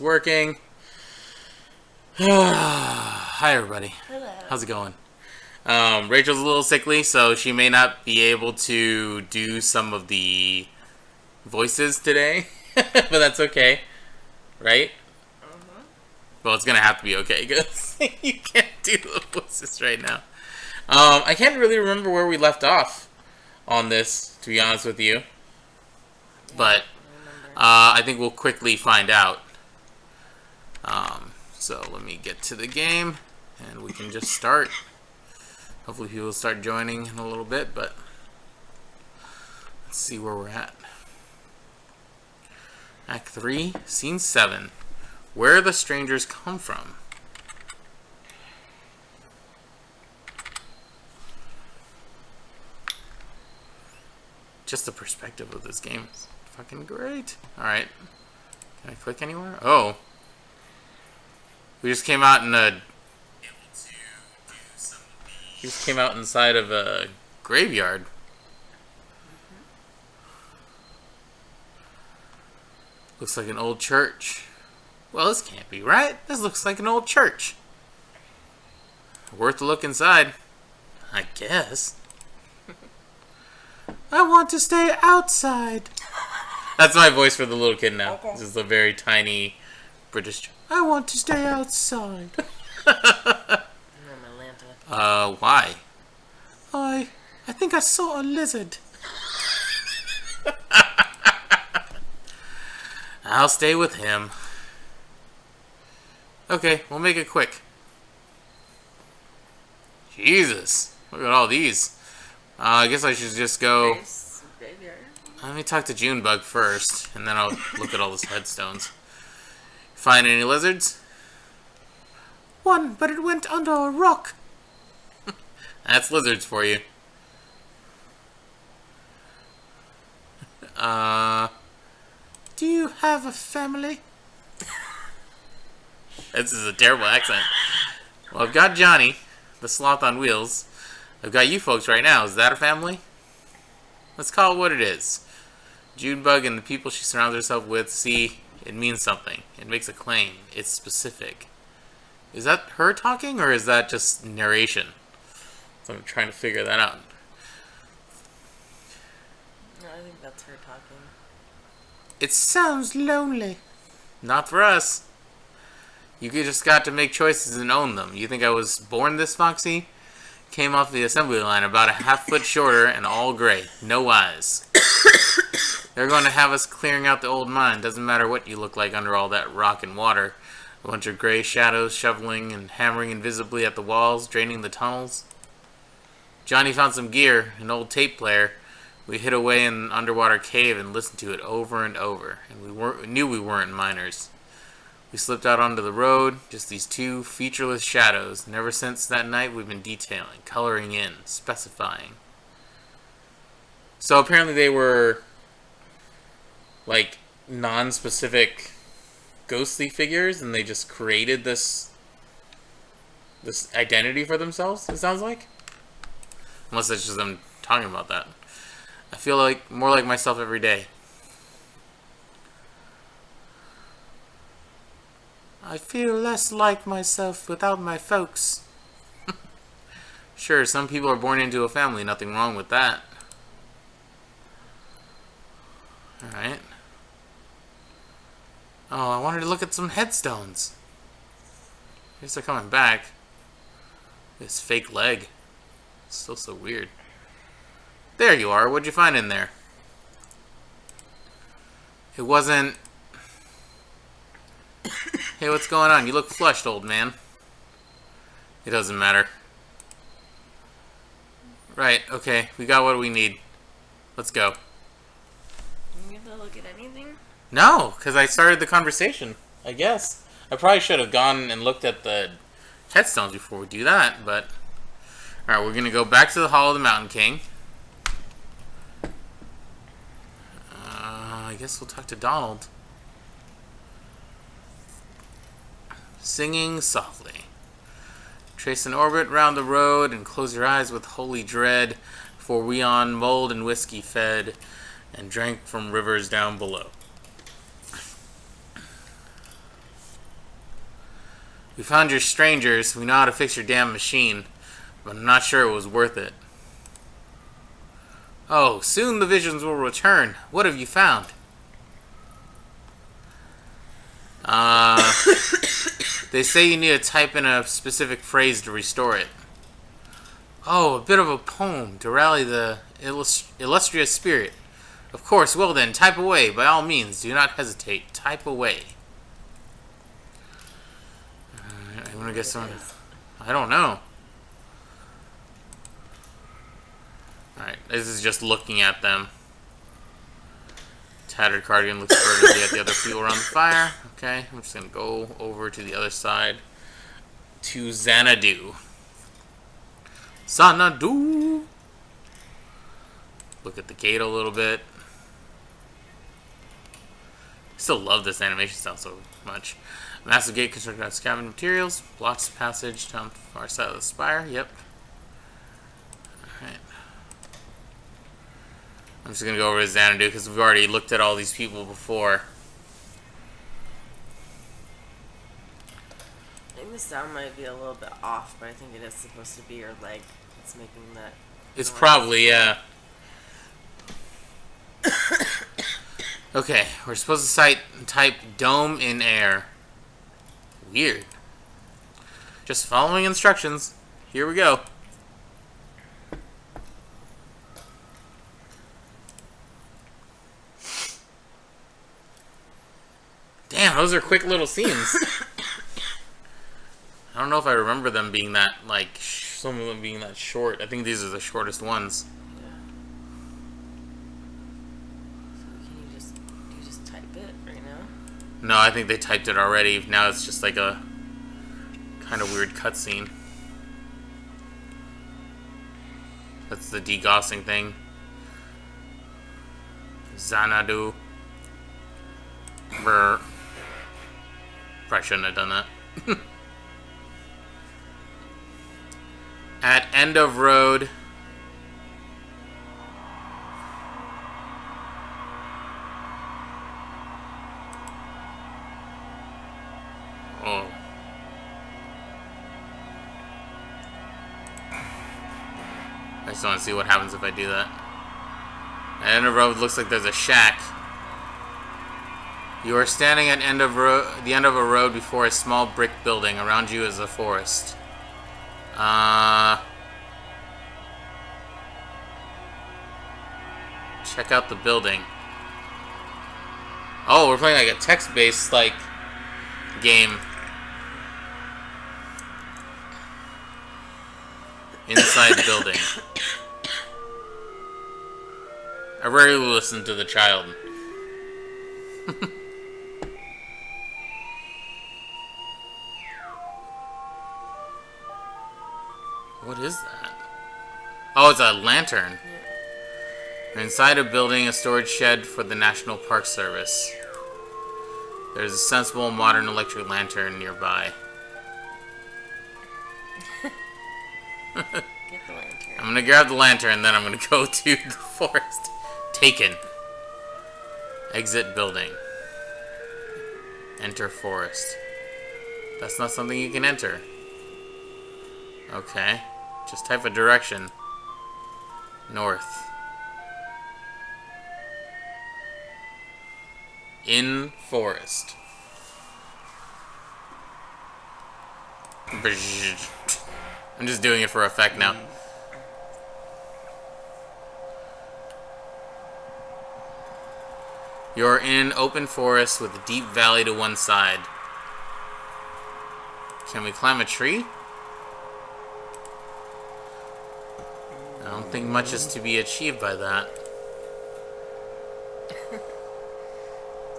it's working. Hi, everybody. Hello. How's it going? Rachel's a little sickly, so she may not be able to do some of the voices today, but that's okay, right? Well, it's gonna have to be okay because you can't do the voices right now. I can't really remember where we left off on this, to be honest with you, but I think we'll quickly find out. So let me get to the game, and we can just start. Hopefully people will start joining in a little bit, but let's see where we're at. Act 3, Scene 7. Where the strangers come from. Just the perspective of this game is fucking great. Alright. Can I click anywhere? Oh. We just came out in a... We just came out inside of a graveyard. Looks like an old church. Well, this can't be right. This looks like an old church. Worth a look inside, I guess. I want to stay outside. That's my voice for the little kid now. Okay. This is a very tiny British. I want to stay outside. Why? I think I saw a lizard. I'll stay with him. Okay, we'll make it quick. Jesus, look at all these. I guess I should just go... Let me talk to Junebug first, and then I'll look at all these headstones. Find any lizards? One, but it went under a rock. That's lizards for you. Do you have a family? This is a terrible accent. Well, I've got Johnny, the sloth on wheels. I've got you folks right now. Is that a family? Let's call it what it is. Junebug and the people she surrounds herself with, see, it means something. It makes a claim. It's specific. Is that her talking, or is that just narration? So I'm trying to figure that out. No, I think that's her talking. It sounds lonely. Not for us. You just got to make choices and own them. You think I was born this foxy? Came off the assembly line about a half-foot shorter and all gray. No eyes. They're going to have us clearing out the old mine. Doesn't matter what you look like under all that rock and water. A bunch of gray shadows shoveling and hammering invisibly at the walls, draining the tunnels. Johnny found some gear, an old tape player. We hid away in an underwater cave and listened to it over and over. And we knew we weren't miners. We slipped out onto the road, just these two featureless shadows. And ever since that night, we've been detailing, coloring in, specifying. So apparently they were, like, non-specific ghostly figures, and they just created this identity for themselves, it sounds like. Unless it's just them talking about that. I feel like more like myself every day. I feel less like myself without my folks. Sure, some people are born into a family. Nothing wrong with that. Alright. Oh, I wanted to look at some headstones. I guess they're coming back. This fake leg. It's still so weird. There you are. What'd you find in there? It wasn't... Hey, what's going on? You look flushed, old man. It doesn't matter. Right, okay. We got what we need. Let's go. You have to look at anything? No, because I started the conversation, I guess. I probably should have gone and looked at the headstones before we do that, but... Alright, we're going to go back to the Hall of the Mountain King. I guess we'll talk to Donald. Singing softly. Trace an orbit round the road and close your eyes with holy dread, for we on mold and whiskey fed and drank from rivers down below. We found your strangers. We know how to fix your damn machine. But I'm not sure it was worth it. Oh, soon the visions will return. What have you found? They say you need to type in a specific phrase to restore it. Oh, a bit of a poem to rally the illustrious spirit. Of course, well then, type away. By all means, do not hesitate. Type away. I'm gonna get some... I don't know. Alright, this is just looking at them. Tattered cardigan looks furtively at the other people around the fire. Okay, I'm just gonna go over to the other side. To Xanadu. Xanadu! Look at the gate a little bit. Still love this animation style so much. Massive gate constructed out of scavenged materials. Blocks passage down the far side of the spire. Yep. Alright. I'm just gonna go over to Xanadu because we've already looked at all these people before. I think the sound might be a little bit off, but I think it is supposed to be your leg that's making that. It's noise. probably, yeah. Okay, we're supposed to type dome in air. Weird. Just following instructions. Here we go. Damn, those are quick little scenes. I don't know if I remember them being that, like, some of them being that short. I think these are the shortest ones. Yeah. So can you just type it right now? No, I think they typed it already. Now it's just like a kind of weird cutscene. That's the degaussing thing. Xanadu. Brr. Probably shouldn't have done that. At end of road. Oh. I just want to see what happens if I do that. At end of road looks like there's a shack. You are standing at the end of a road before a small brick building. Around you is a forest. Check out the building. Oh, we're playing like a text-based like game. Inside the building. I rarely listen to the child. What is that? Oh, it's a lantern. You're inside a building, a storage shed for the National Park Service. There's a sensible modern electric lantern nearby. Get the lantern. I'm gonna grab the lantern, then I'm gonna go to the forest. Taken. Exit building. Enter forest. That's not something you can enter. Okay. Just type a direction. North. In forest. I'm just doing it for effect now. You're in open forest with a deep valley to one side. Can we climb a tree? I don't think much is to be achieved by that.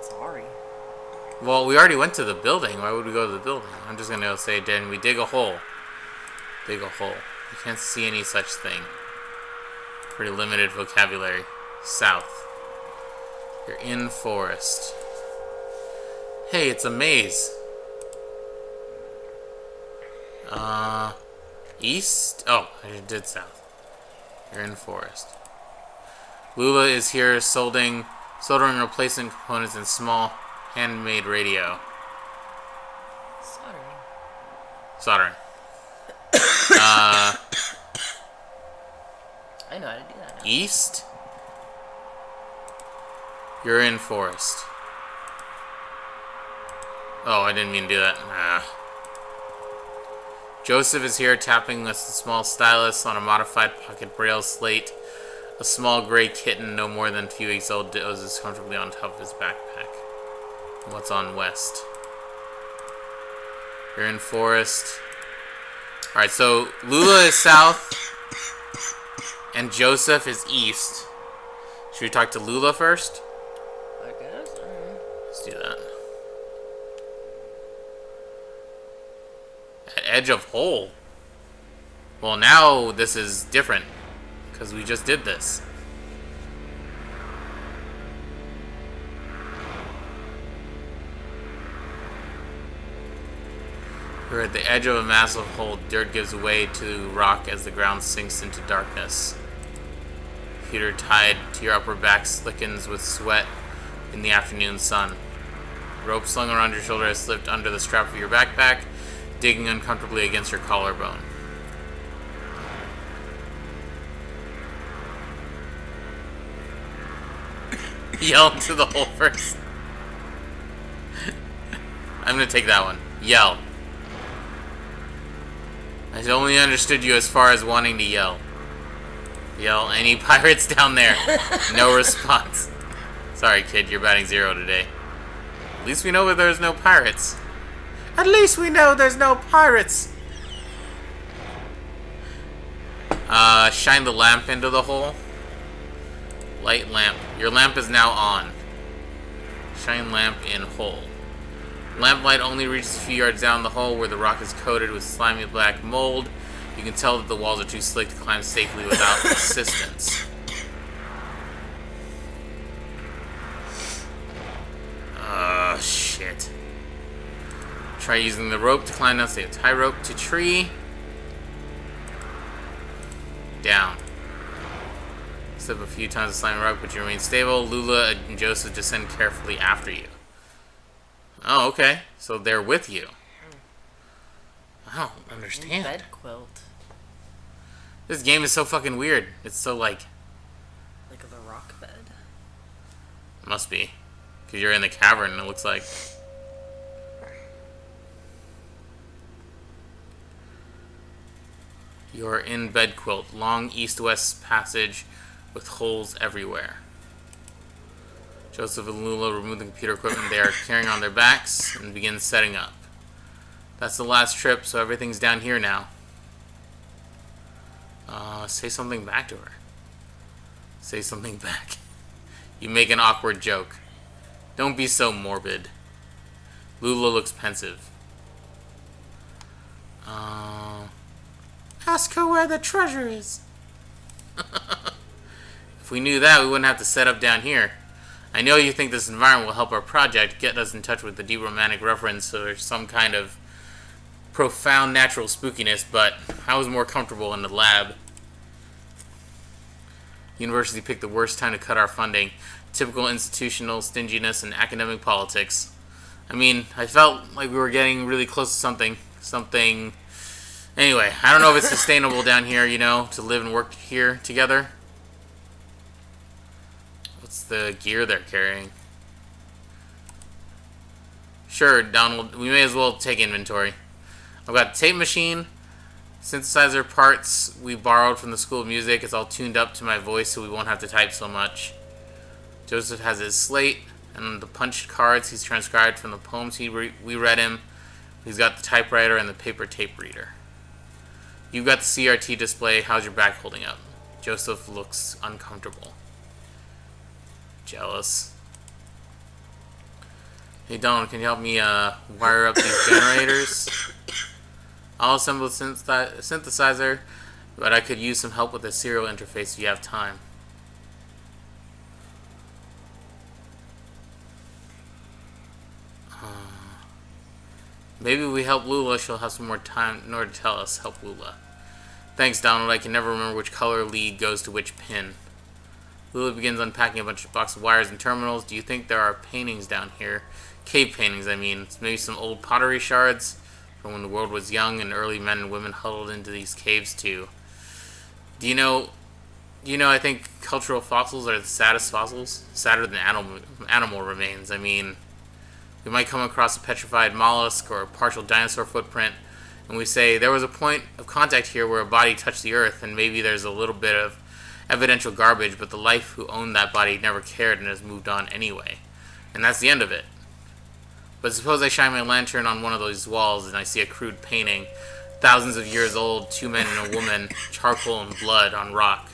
Sorry. Well, we already went to the building. Why would we go to the building? I'm just gonna say, then we dig a hole. Dig a hole. You can't see any such thing. Pretty limited vocabulary. South. You're in forest. Hey, it's a maze. East? Oh, I did south. You're in forest. Lula is here soldering replacement components in small handmade radio. Soldering. Soldering. I know how to do that now. East? You're in forest. Oh, I didn't mean to do that. Nah. Joseph is here tapping with a small stylus on a modified pocket braille slate. A small gray kitten, no more than a few weeks old, dozes comfortably on top of his backpack. What's on west? You're in forest. Alright, so Lula is south, and Joseph is east. Should we talk to Lula first? I guess. Alright. Let's do that. At edge of hole. Well, now this is different, because we just did this. We're at the edge of a massive hole. Dirt gives way to rock as the ground sinks into darkness. Computer tied to your upper back slickens with sweat in the afternoon sun. Rope slung around your shoulder has slipped under the strap of your backpack, digging uncomfortably against your collarbone. Yell into the hole first. I'm gonna take that one. Yell. I only understood you as far as wanting to yell. Yell, any pirates down there? No response. Sorry, kid, you're batting 0 today. At least we know that there's no pirates. At least we know there's no pirates. Shine the lamp into the hole. Light lamp. Your lamp is now on. Shine lamp in hole. Lamplight only reaches a few yards down the hole where the rock is coated with slimy black mold. You can tell that the walls are too slick to climb safely without assistance. Shit. Try using the rope to climb down stairs. Tie rope to tree. Down. Slip a few times the slimy rock, but you remain stable. Lula and Joseph descend carefully after you. Oh, okay. So they're with you. I don't understand. Bed quilt. This game is so fucking weird. It's so like a rock bed. Must be. Because you're in the cavern, it looks like. You're in bed quilt. Long east-west passage with holes everywhere. Joseph and Lula remove the computer equipment they are carrying on their backs and begin setting up. That's the last trip, so everything's down here now. Say something back to her. Say something back. You make an awkward joke. Don't be so morbid. Lula looks pensive. Ask her where the treasure is. If we knew that, we wouldn't have to set up down here. I know you think this environment will help our project get us in touch with the deep romantic reference or some kind of profound natural spookiness, but I was more comfortable in the lab. University picked the worst time to cut our funding. Typical institutional stinginess and academic politics. I mean, I felt like we were getting really close to something. Anyway, I don't know if it's sustainable down here, you know, to live and work here together. What's the gear they're carrying? Sure, Donald, we may as well take inventory. I've got a tape machine, synthesizer parts we borrowed from the School of Music. It's all tuned up to my voice so we won't have to type so much. Joseph has his slate and the punched cards he's transcribed from the poems we read him. He's got the typewriter and the paper tape reader. You've got the CRT display. How's your back holding up? Joseph looks uncomfortable. Jealous. Hey Donald, can you help me wire up these generators? I'll assemble a synthesizer, but I could use some help with the serial interface if you have time. Maybe we help Lula, she'll have some more time in order to tell us. Help Lula. Thanks, Donald. I can never remember which color lead goes to which pin. Lula begins unpacking a bunch of box of wires and terminals. Do you think there are paintings down here? Cave paintings, I mean. Maybe some old pottery shards? from when the world was young and early men and women huddled into these caves too. Do you know, I think cultural fossils are the saddest fossils? Sadder than animal remains. I mean, we might come across a petrified mollusk or a partial dinosaur footprint, and we say there was a point of contact here where a body touched the earth, and maybe there's a little bit of evidential garbage, but the life who owned that body never cared and has moved on anyway. And that's the end of it. But suppose I shine my lantern on one of those walls and I see a crude painting, thousands of years old, two men and a woman, charcoal and blood on rock.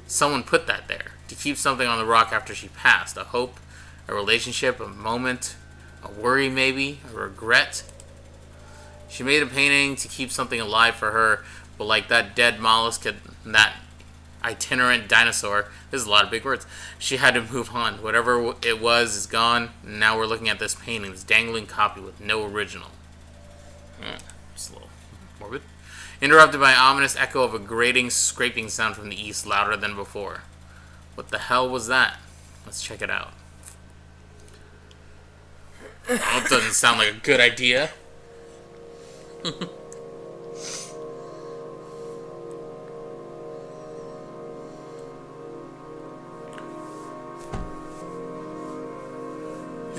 Someone put that there, to keep something on the rock after she passed. A hope, a relationship, a moment, a worry maybe, a regret. She made a painting to keep something alive for her, but like that dead mollusk and that itinerant dinosaur, this is a lot of big words, she had to move on. Whatever it was is gone, and now we're looking at this painting, this dangling copy with no original. Just a little morbid. Interrupted by an ominous echo of a grating, scraping sound from the east, louder than before. What the hell was that? Let's check it out. Oh, it doesn't sound like a good idea. It's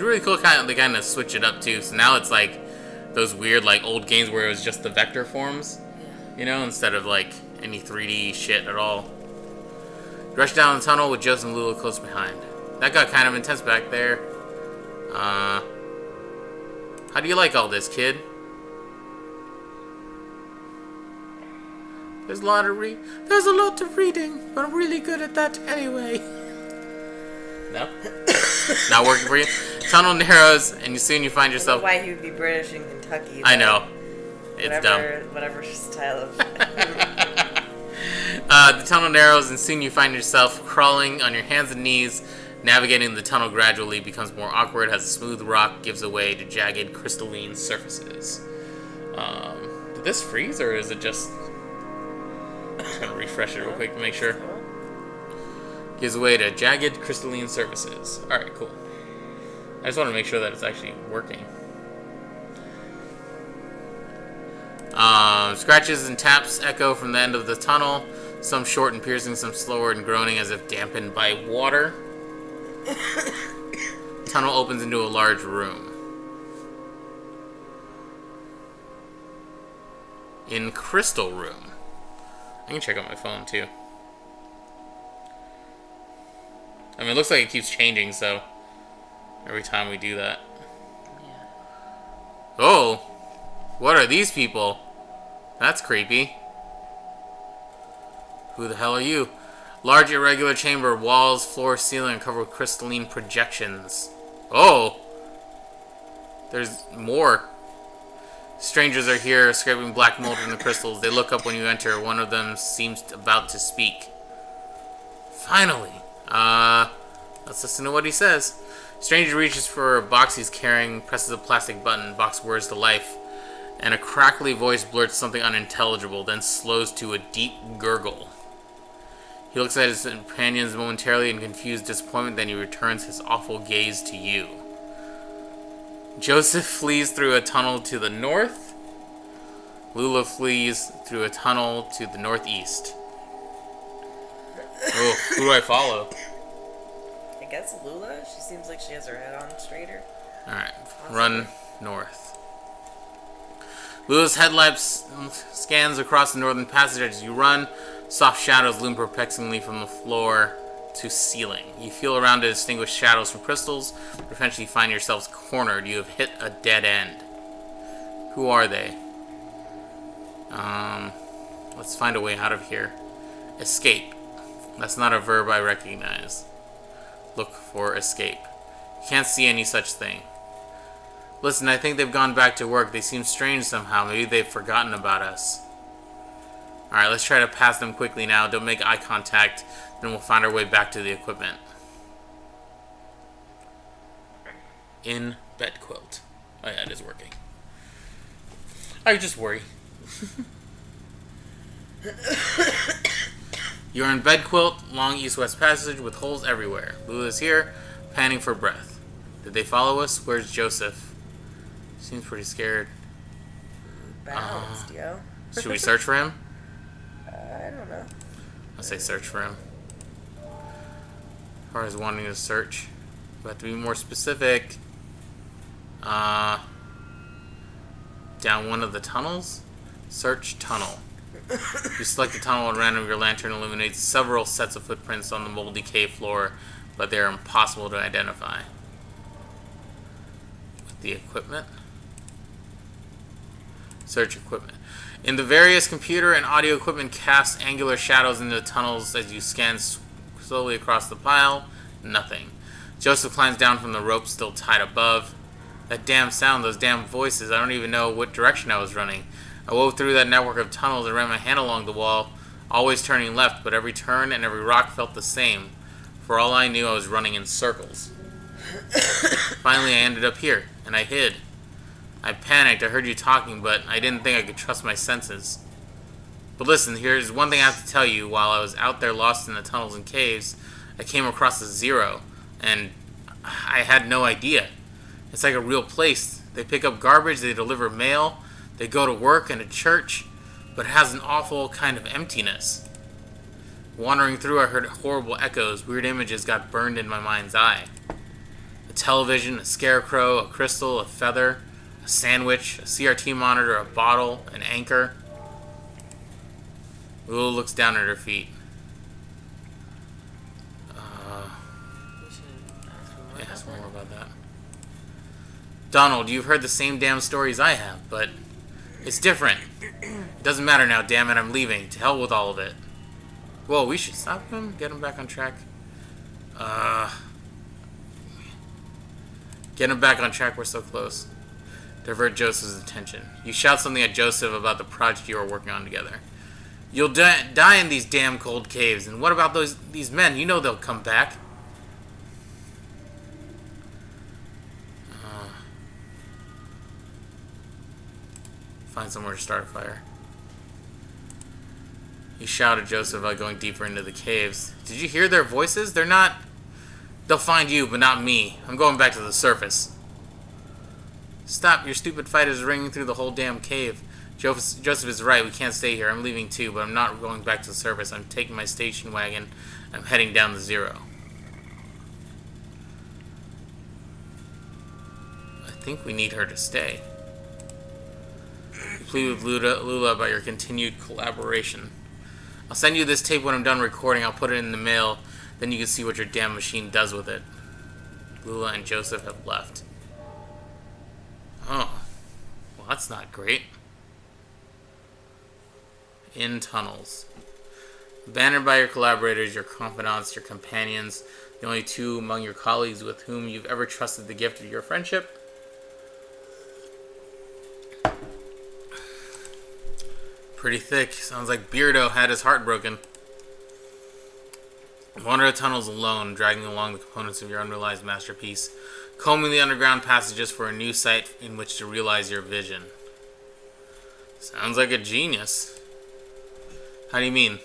really cool they kind of switch it up too. So now it's like those weird like old games where it was just the vector forms. You know, instead of like any 3D shit at all. Rush down the tunnel with Joseph and Lula close behind. That got kind of intense back there. How do you like all this, kid? There's a lot of reading, but I'm really good at that anyway. No? Not working for you? Tunnel narrows, and soon you find yourself... I don't know why he would be British in Kentucky. I know. It's dumb. Whatever style of... The tunnel narrows, and soon you find yourself crawling on your hands and knees. Navigating the tunnel gradually becomes more awkward as the smooth rock gives way to jagged, crystalline surfaces. Did this freeze, or is it just... I'm just going to refresh it real quick to make sure. Gives way to jagged, crystalline surfaces. Alright, cool. I just want to make sure that it's actually working. Scratches and taps echo from the end of the tunnel. Some short and piercing, some slower and groaning as if dampened by water. Tunnel opens into a large room. In Crystal Room. I can check out my phone too. I mean, it looks like it keeps changing, so every time we do that. Yeah. Oh! What are these people? That's creepy. Who the hell are you? Large irregular chamber, walls, floor, ceiling covered with crystalline projections. Oh! There's more. Strangers are here, scraping black mold from the crystals. They look up when you enter. One of them seems about to speak. Finally! Let's listen to what he says. Stranger reaches for a box he's carrying, presses a plastic button, box whirs to life, and a crackly voice blurts something unintelligible, then slows to a deep gurgle. He looks at his companions momentarily in confused disappointment, then he returns his awful gaze to you. Joseph flees through a tunnel to the north. Lula flees through a tunnel to the northeast. Oh, who do I follow? I guess Lula? She seems like she has her head on straighter. Alright, run north. Lula's headlight scans across the northern passage as you run. Soft shadows loom perplexingly from the floor to ceiling. You feel around to distinguish shadows from crystals, but eventually find yourselves cornered. You have hit a dead end. Who are they? Let's find a way out of here. Escape. That's not a verb I recognize. Look for escape. You can't see any such thing. Listen, I think they've gone back to work. They seem strange somehow. Maybe they've forgotten about us. Alright, let's try to pass them quickly now. Don't make eye contact. Then we'll find our way back to the equipment. In bed quilt. Oh yeah, it is working. I just worry. You're in bed quilt, long east-west passage with holes everywhere. Lula's here, panting for breath. Did they follow us? Where's Joseph? Seems pretty scared. bounced, yo. Should we search for him? I don't know. I'll say search for him. As far as wanting to search, we have to be more specific. Down one of the tunnels? Search tunnel. You select the tunnel at random. Your lantern illuminates several sets of footprints on the moldy cave floor, but they are impossible to identify. With the equipment. Search equipment. In the various computer and audio equipment cast angular shadows into the tunnels as you scan slowly across the pile. Nothing. Joseph climbs down from the rope still tied above. That damn sound, those damn voices. I don't even know what direction I was running. I wove through that network of tunnels and ran my hand along the wall, always turning left, but every turn and every rock felt the same. For all I knew, I was running in circles. Finally, I ended up here, and I hid. I panicked. I heard you talking, but I didn't think I could trust my senses. But listen, here's one thing I have to tell you. While I was out there lost in the tunnels and caves, I came across a Zero, and I had no idea. It's like a real place. They pick up garbage, they deliver mail, they go to work and to church, but it has an awful kind of emptiness. Wandering through, I heard horrible echoes. Weird images got burned in my mind's eye. A television, a scarecrow, a crystal, a feather, a sandwich, a CRT monitor, a bottle, an anchor. Lulu looks down at her feet. We should ask More about that. Donald, you've heard the same damn stories I have, but it's different. It doesn't matter now, damn it, I'm leaving. To hell with all of it. Whoa, we should stop him? Get him back on track? Get him back on track, we're so close. Divert Joseph's attention. You shout something at Joseph about the project you are working on together. You'll die in these damn cold caves, and what about these men? You know they'll come back. Find somewhere to start a fire. You shout at Joseph about going deeper into the caves. Did you hear their voices? They'll find you, but not me. I'm going back to the surface. Stop, your stupid fight is ringing through the whole damn cave. Joseph is right, we can't stay here. I'm leaving too, but I'm not going back to the surface. I'm taking my station wagon. I'm heading down to Zero. I think we need her to stay. Plead with Lula about your continued collaboration. I'll send you this tape when I'm done recording. I'll put it in the mail. Then you can see what your damn machine does with it. Lula and Joseph have left. Oh. Well, that's not great. In tunnels. Abandoned by your collaborators, your confidants, your companions, the only two among your colleagues with whom you've ever trusted the gift of your friendship. Pretty thick. Sounds like Beardo had his heart broken. Wander the tunnels alone, dragging along the components of your unrealized masterpiece, combing the underground passages for a new site in which to realize your vision. Sounds like a genius. How do you mean?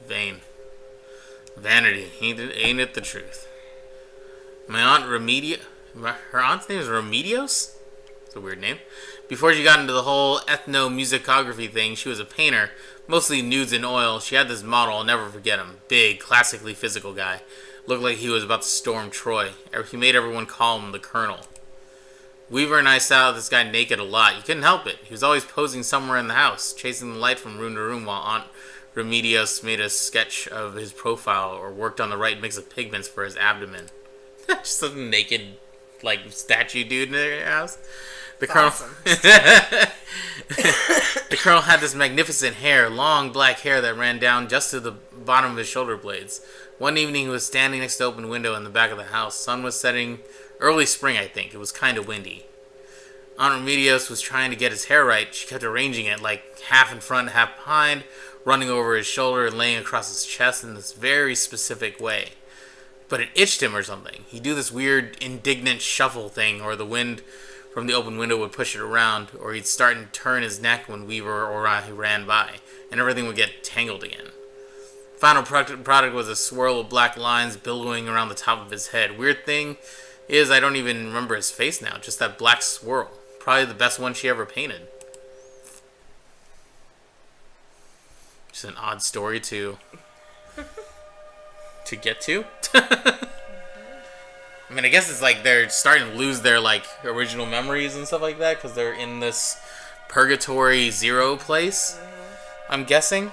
Vain. Vanity. Ain't it the truth? My aunt her aunt's name is Remedios? It's a weird name. Before she got into the whole ethnomusicography thing, she was a painter, mostly nudes in oil. She had this model, I'll never forget him. Big, classically physical guy. Looked like he was about to storm Troy. He made everyone call him the Colonel. Weaver and I saw this guy naked a lot. You couldn't help it. He was always posing somewhere in the house, chasing the light from room to room while Aunt Remedios made a sketch of his profile or worked on the right mix of pigments for his abdomen. Just some naked, statue dude in their house. The Colonel, awesome. The Colonel had this magnificent hair, long black hair that ran down just to the bottom of his shoulder blades. One evening he was standing next to the open window in the back of the house. Sun was setting, early spring I think. It was kind of windy. Aunt Remedios was trying to get his hair right. She kept arranging it half in front, half behind, running over his shoulder and laying across his chest in this very specific way. But it itched him or something. He'd do this weird indignant shuffle thing, or the wind from the open window would push it around, or he'd start and turn his neck when Weaver or I ran by, and everything would get tangled again. Final product was a swirl of black lines billowing around the top of his head. Weird thing is, I don't even remember his face now, just that black swirl. probably the best one she ever painted. Just an odd story to get to. I mean, I guess it's like they're starting to lose their like original memories and stuff like that because they're in this Purgatory Zero place. I'm guessing.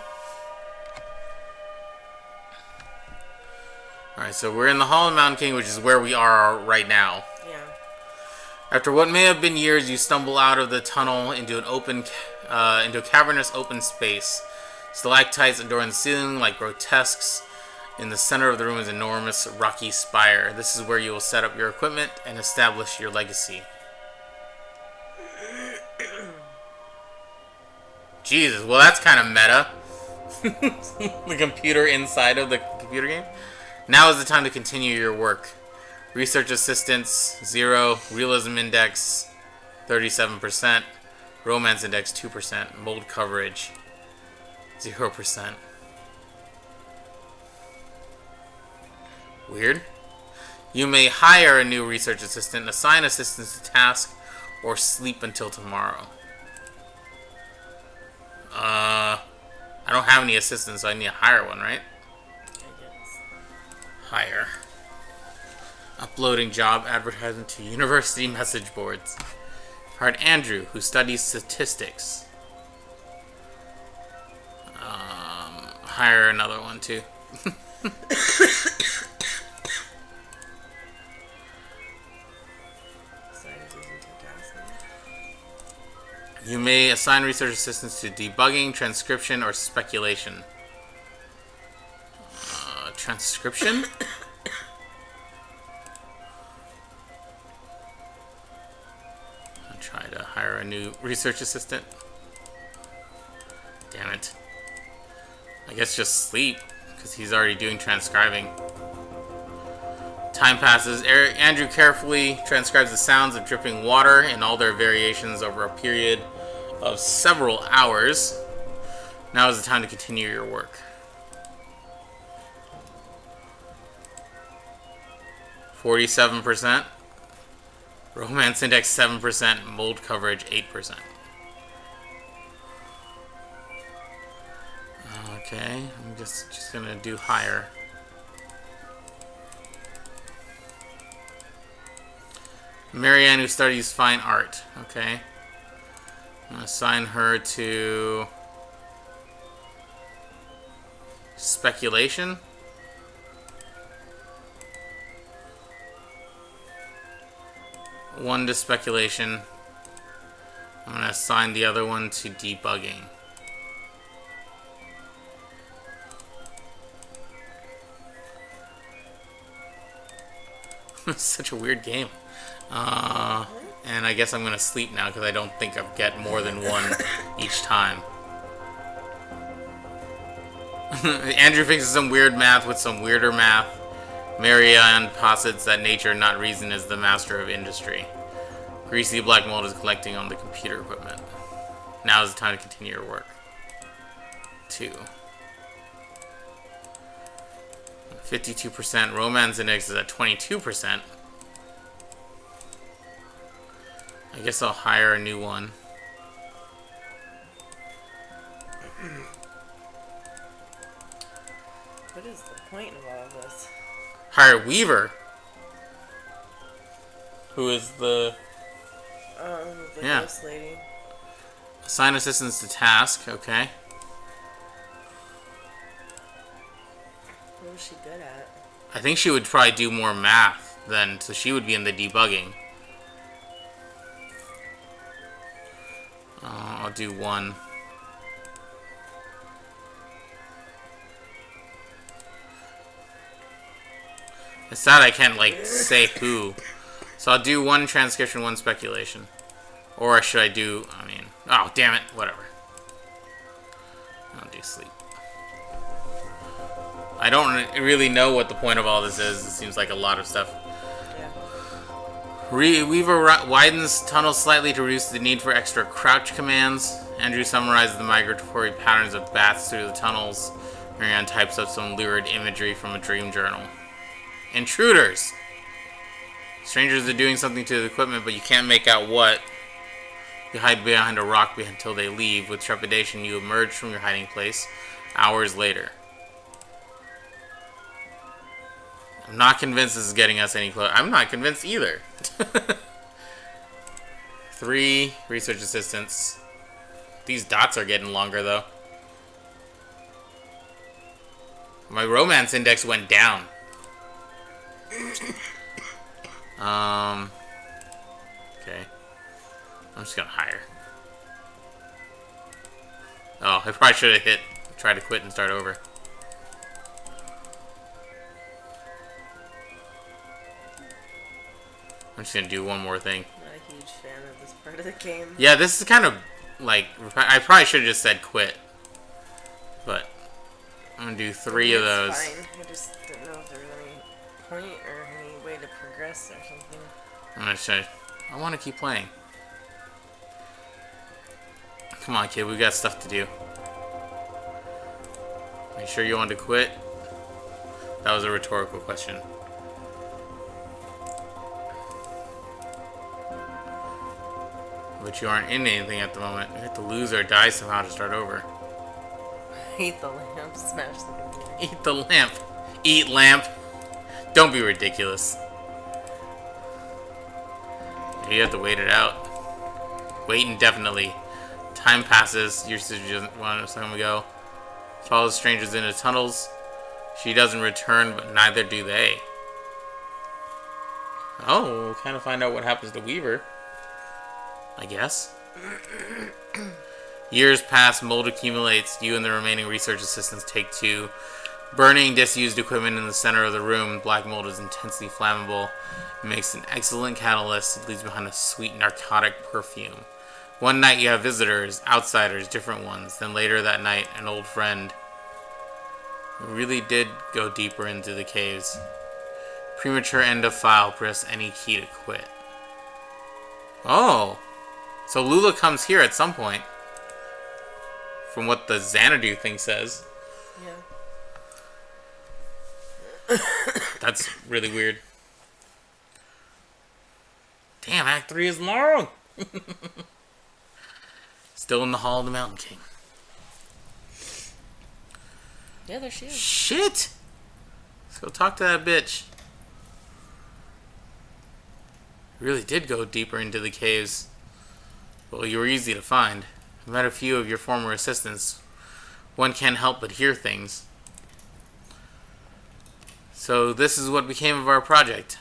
Alright, so we're in the Hall of Mountain King, which is where we are right now. Yeah. After what may have been years, you stumble out of the tunnel into into a cavernous open space. Stalactites adorn the ceiling like grotesques. In the center of the room is an enormous rocky spire. This is where you will set up your equipment and establish your legacy. Jesus, well that's kind of meta. The computer inside of the computer game. Now is the time to continue your work. Research assistance 0, realism index 37%, romance index 2%, mold coverage 0%. Weird. You may hire a new research assistant, assign assistants to task, or sleep until tomorrow. I don't have any assistants, so I need to hire one, right? Hire. Uploading job advertisement to university message boards. Hired Andrew, who studies statistics. Hire another one too. You may assign research assistants to debugging, transcription, or speculation. Transcription? I'll try to hire a new research assistant. Damn it. I guess just sleep, because he's already doing transcribing. Time passes. Andrew carefully transcribes the sounds of dripping water in all their variations over a period of several hours. Now is the time to continue your work. 47%. Romance index 7%. Mold coverage 8%. Okay, I'm just gonna do higher. Marianne, who studies fine art. Okay. I'm gonna assign her to speculation. One to speculation. I'm gonna assign the other one to debugging. It's such a weird game. And I guess I'm gonna sleep now because I don't think I'll get more than one each time. Andrew fixes some weird math with some weirder math. Marianne posits that nature, not reason, is the master of industry. Greasy black mold is collecting on the computer equipment. Now is the time to continue your work. 2. 52%. Romance index is at 22%. I guess I'll hire a new one. What is the point of all of this? Hire Weaver. Who is the ghost lady. Assign assistants to task, okay. What was she good at? I think she would probably do more math than, so she would be in the debugging. I'll do 1. It's sad I can't, like, say who. So I'll do 1 transcription, 1 speculation. Or should I do, oh, damn it, whatever. I'll do sleep. I don't really know what the point of all this is. It seems like a lot of stuff. Yeah. Weaver widens tunnels slightly to reduce the need for extra crouch commands. Andrew summarizes the migratory patterns of bats through the tunnels. Marianne types up some lurid imagery from a dream journal. Intruders! Strangers are doing something to the equipment, but you can't make out what. You hide behind a rock until they leave. With trepidation, you emerge from your hiding place hours later. I'm not convinced this is getting us any closer. I'm not convinced either. 3 research assistants. These dots are getting longer, though. My romance index went down. Okay. I'm just gonna hire. Oh, I probably should have try to quit and start over. I'm just gonna do one more thing. Not a huge fan of this part of the game. Yeah, this is kind of like, I probably should have just said quit. But I'm gonna do 3 of those. Fine. I just didn't know if there was any point or any way to progress or something. I'm gonna say, I want to keep playing. Come on, kid, we got stuff to do. Are you sure you want to quit? That was a rhetorical question. But you aren't in anything at the moment. You have to lose or die somehow to start over. Eat the lamp, smash the computer. Eat the lamp. Eat lamp. Don't be ridiculous. You have to wait it out. Wait indefinitely. Time passes. Your sister doesn't want to let him go. Follows strangers into tunnels. She doesn't return, but neither do they. Oh, we'll kind of find out what happens to Weaver. I guess. Years pass, mold accumulates. You and the remaining research assistants take to burning disused equipment in the center of the room. Black mold is intensely flammable. It makes an excellent catalyst. It leaves behind a sweet narcotic perfume. One night you have visitors, outsiders, different ones. Then later that night, an old friend who really did go deeper into the caves. Premature end of file. Press any key to quit. Oh. So Lula comes here at some point. From what the Xanadu thing says. Yeah. That's really weird. Damn, Act 3 is long! Still in the Hall of the Mountain King. Yeah, there she is. Shit! Let's go talk to that bitch. Really did go deeper into the caves. Well, you were easy to find. I met a few of your former assistants. One can't help but hear things. So this is what became of our project.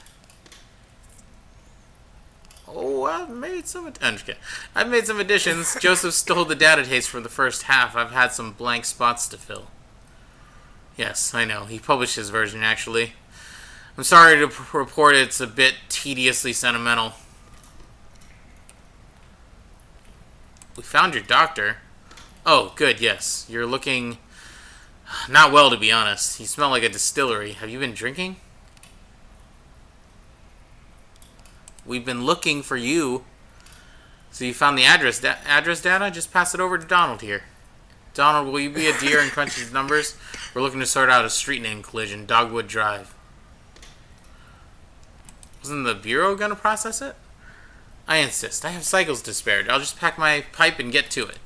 Oh, I've made some additions. Joseph stole the data tapes for the first half. I've had some blank spots to fill. Yes, I know. He published his version, actually. I'm sorry to report it's a bit tediously sentimental. We found your doctor. Oh, good, yes. You're looking not well, to be honest. You smell like a distillery. Have you been drinking? We've been looking for you. So you found the address data? Just pass it over to Donald here. Donald, will you be a dear and crunch these numbers? We're looking to sort out a street name collision. Dogwood Drive. Wasn't the Bureau gonna process it? I insist. I have cycles to spare. I'll just pack my pipe and get to it.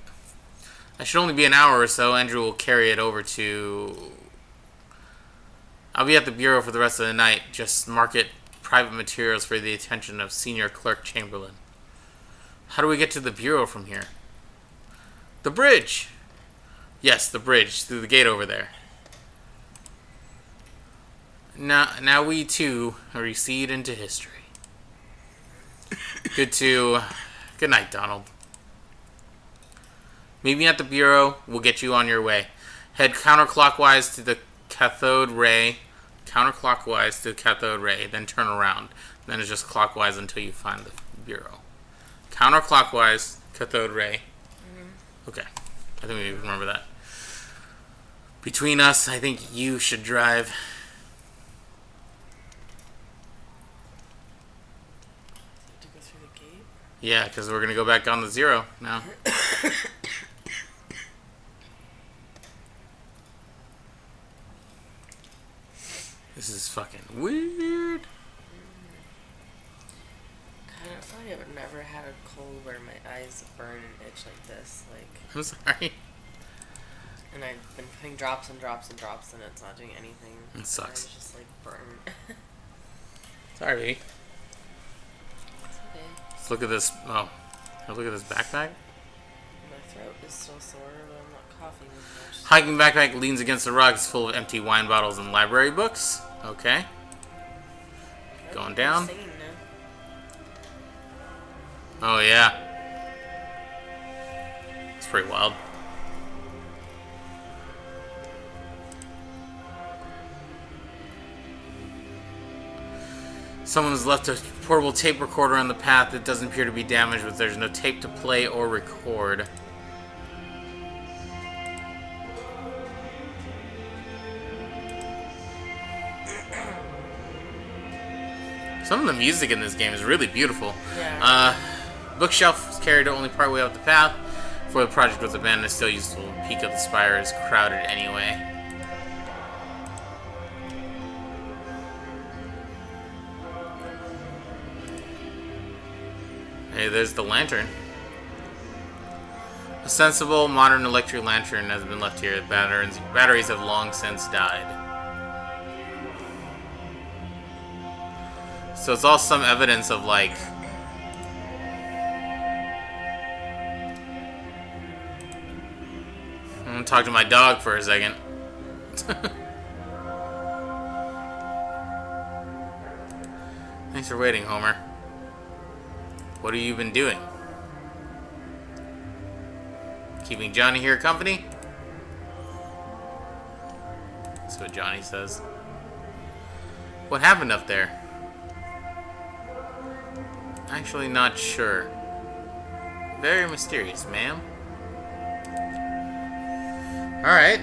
I should only be an hour or so. Andrew will carry it over to... I'll be at the Bureau for the rest of the night. Just market private materials for the attention of Senior Clerk Chamberlain. How do we get to the Bureau from here? The bridge! Yes, the bridge. Through the gate over there. Now we too recede into history. Good night, Donald. Meet me at the Bureau. We'll get you on your way. Head counterclockwise to the cathode ray. Counterclockwise to the cathode ray. Then turn around. Then it's just clockwise until you find the Bureau. Counterclockwise, cathode ray. Okay. I think we remember that. Between us, I think you should drive. Yeah, because we're going to go back on the Zero now. This is fucking weird. God, I thought I would never ever had a cold where my eyes burn and itch like this? Like, I'm sorry. and I've been putting drops and drops and drops, and it's not doing anything. It sucks. My eyes just like burn. Sorry, baby. It's okay. Let's look at this. Oh, look at this backpack. My throat is still sore, but I'm not coughing as much. Hiking backpack leans against the rocks, full of empty wine bottles and library books. Okay. Going down. Singing now. Oh yeah. It's pretty wild. Someone has left a portable tape recorder on the path that doesn't appear to be damaged, but there's no tape to play or record. Some of the music in this game is really beautiful. Yeah. Bookshelf is carried only partway up the path. Before the project was abandoned, it's still useful. Peak of the Spire is crowded anyway. Hey, there's the lantern. A sensible, modern electric lantern has been left here. Batteries have long since died. So it's all some evidence of, like... I'm gonna talk to my dog for a second. Thanks for waiting, Homer. What have you been doing? Keeping Johnny here company? That's what Johnny says. What happened up there? Actually not sure. Very mysterious, ma'am. Alright.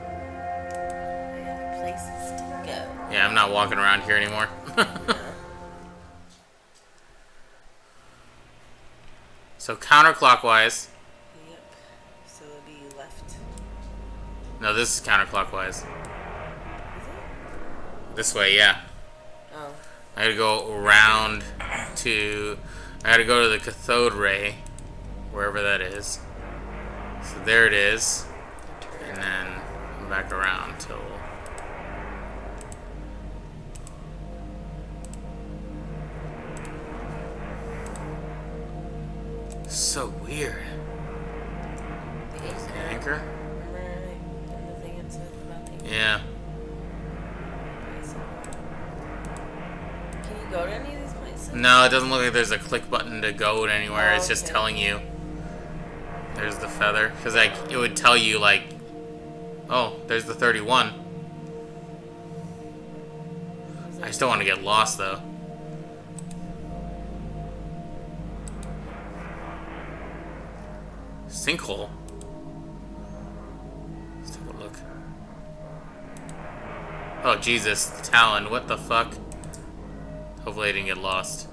I have places to go. Yeah, I'm not walking around here anymore. So counterclockwise. Yep. So it'll be left. No, this is counterclockwise. Is it? This way, yeah. Oh. I gotta go around to... I gotta go to the cathode ray, wherever that is. So there it is. And then come back around till... So weird. The Anchor? Remember in the thing it said about the anchor? Yeah. Can you go to any of these places? No, it doesn't look like there's a click button to go anywhere. Oh, It's just okay. telling you. There's the feather. Because like, it would tell you like, oh, there's the 31. I just don't want to get lost though. Sinkhole. Let's take a look. Oh Jesus, the Talon, what the fuck? Hopefully I didn't get lost.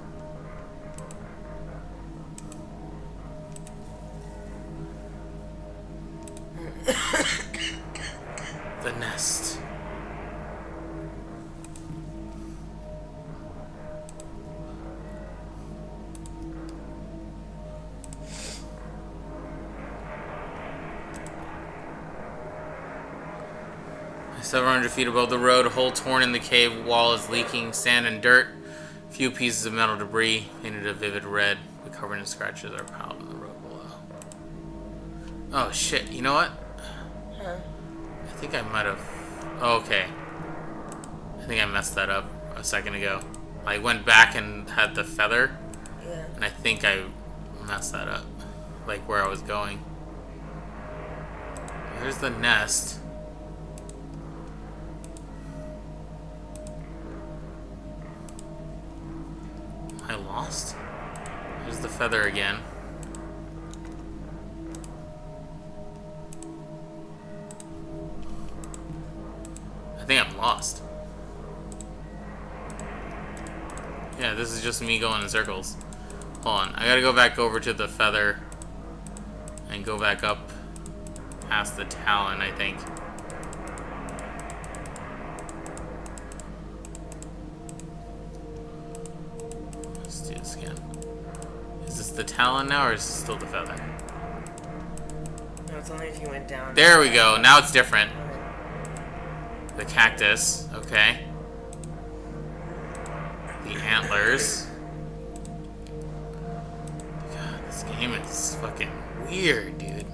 The nest. Several hundred feet above the road, a hole torn in the cave wall is leaking sand and dirt. A few pieces of metal debris, painted a vivid red, but covered in scratches, are piled on the road below. Oh shit, you know what? Huh? I think I might have... Oh, okay. I think I messed that up a second ago. I went back and had the feather, Yeah. and I think I messed that up. Like where I was going. There's the nest. I lost? There's the feather again. I think I'm lost. Yeah, this is just me going in circles. Hold on, I gotta go back over to the feather and go back up past the Talon, I think. once again. Is this the talon now, or is this still the feather? No, it's only if you went down. There we go. Now it's different. Okay. The cactus. Okay. The antlers. God, this game is fucking weird, dude.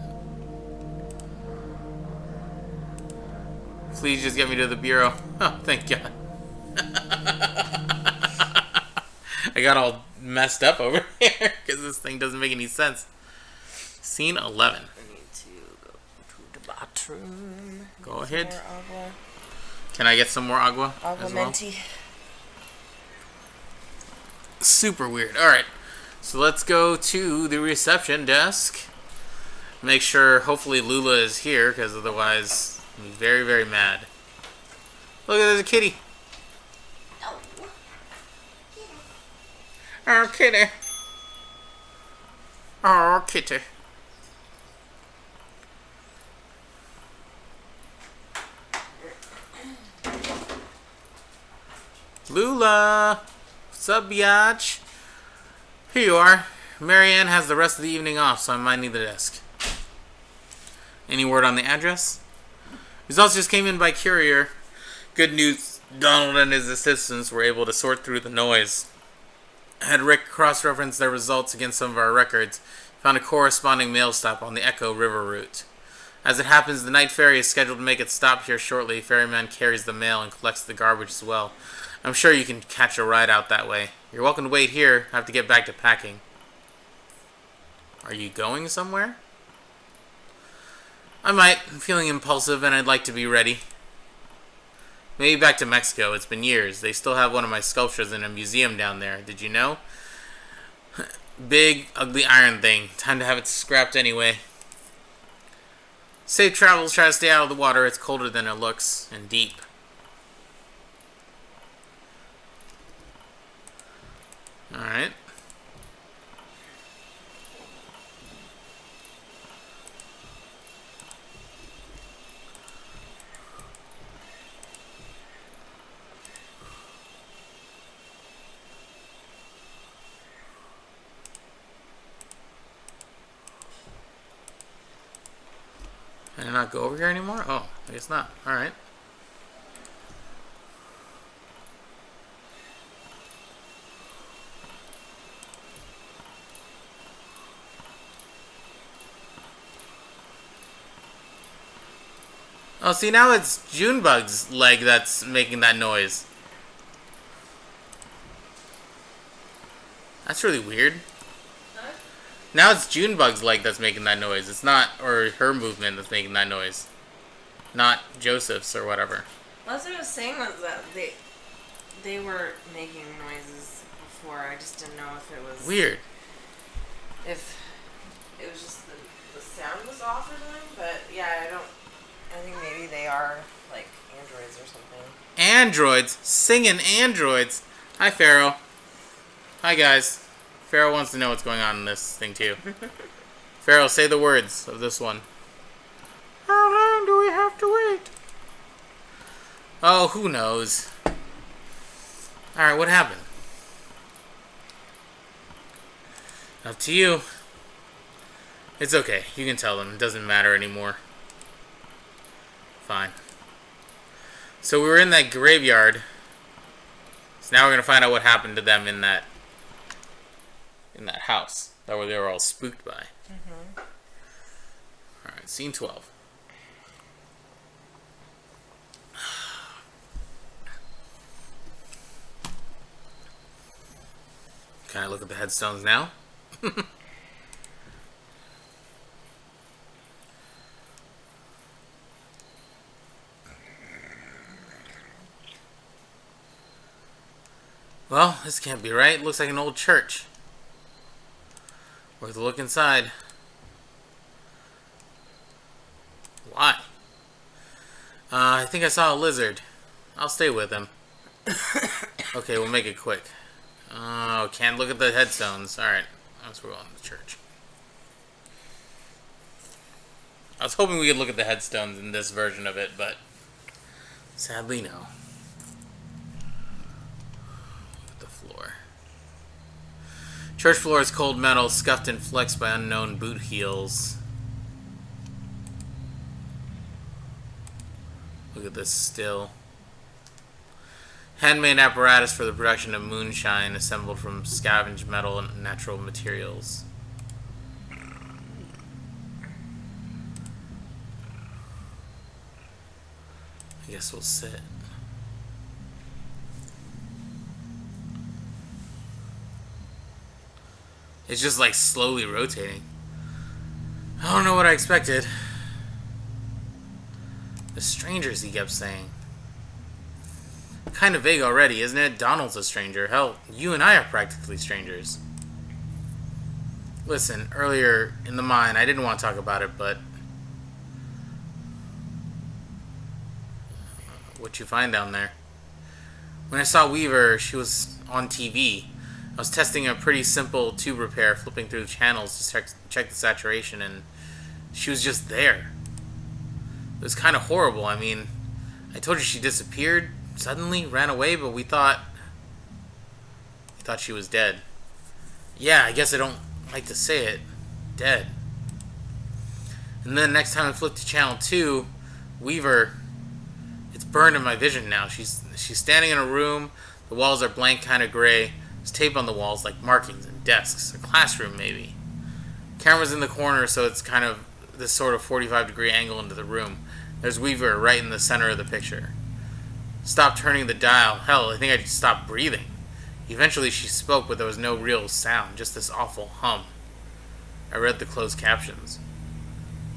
Please just get me to the bureau. Oh, thank God. I got all messed up over here because this thing doesn't make any sense. Scene 11. I need to go to the bathroom. Go ahead. More agua. Can I get some more agua? Agua as well? menti. Super weird. Alright. So let's go to the reception desk. Make sure, hopefully, Lula is here, because otherwise, I'll be very, very mad. Look, there's a kitty. Oh, kitty. Oh, kitty. Lula! What's up, biatch? Here you are. Marianne has the rest of the evening off, so I might need the desk. Any word on the address? Results just came in by courier. Good news, Donald and his assistants were able to sort through the noise. Had Rick cross-reference their results against some of our records, found a corresponding mail stop on the Echo River route. As it happens, the night ferry is scheduled to make its stop here shortly. Ferryman carries the mail and collects the garbage as well. I'm sure you can catch a ride out that way. You're welcome to wait here. I have to get back to packing. Are you going somewhere? I might. I'm feeling impulsive and I'd like to be ready. Maybe back to Mexico. It's been years. They still have one of my sculptures in a museum down there. Did you know? Big, ugly iron thing. Time to have it scrapped anyway. Safe travels. Try to stay out of the water. It's colder than it looks and deep. Alright. Can I not go over here anymore? Oh, I guess not. Alright. Oh, see, now it's Junebug's leg that's making that noise. That's really weird. Huh? Now it's Junebug's leg that's making that noise. It's not, or her movement that's making that noise. Not Joseph's or whatever. Well, that's what I was saying was that they were making noises before. I just didn't know if it was Weird. If it was just the sound was off or something. But yeah, I think maybe they are like androids or something. Androids? Singing androids? Hi, Pharaoh. Hi, guys. Pharaoh wants to know what's going on in this thing, too. Pharaoh, say the words of this one. How long do we have to wait? Oh, who knows? Alright, what happened? Up to you. It's okay. You can tell them. It doesn't matter anymore. Fine. So we were in that graveyard. So now we're going to find out what happened to them in that house that they were all spooked by. Mm-hmm. Alright, scene 12. Can I look at the headstones now? Well, this can't be right. It looks like an old church. Worth a look inside. Why? I think I saw a lizard. I'll stay with him. Okay, we'll make it quick. Oh, can't look at the headstones. Alright, let's go on to the church. I was hoping we could look at the headstones in this version of it, but sadly, no. Look at the floor. Church floor is cold metal, scuffed and flexed by unknown boot heels. Look at this still. Handmade apparatus for the production of moonshine assembled from scavenged metal and natural materials. I guess we'll sit. It's just like slowly rotating. I don't know what I expected. The strangers, he kept saying. Kind of vague already, isn't it? Donald's a stranger. Hell, you and I are practically strangers. Listen, earlier in the mine, I didn't want to talk about it, but... What'd you find down there? When I saw Weaver, she was on TV. I was testing a pretty simple tube repair, flipping through the channels to check the saturation, and she was just there. It was kind of horrible. I mean, I told you she disappeared, suddenly ran away, but we thought she was dead. Yeah, I guess I don't like to say it. Dead. And then next time I flipped to channel 2, Weaver, it's burned in my vision now. She's standing in a room. The walls are blank, kind of gray. There's tape on the walls like markings and desks. A classroom, maybe. Camera's in the corner, so it's kind of this sort of 45-degree angle into the room. There's Weaver right in the center of the picture. Stopped turning the dial. Hell, I think I just stopped breathing. Eventually she spoke, but there was no real sound, just this awful hum. I read the closed captions.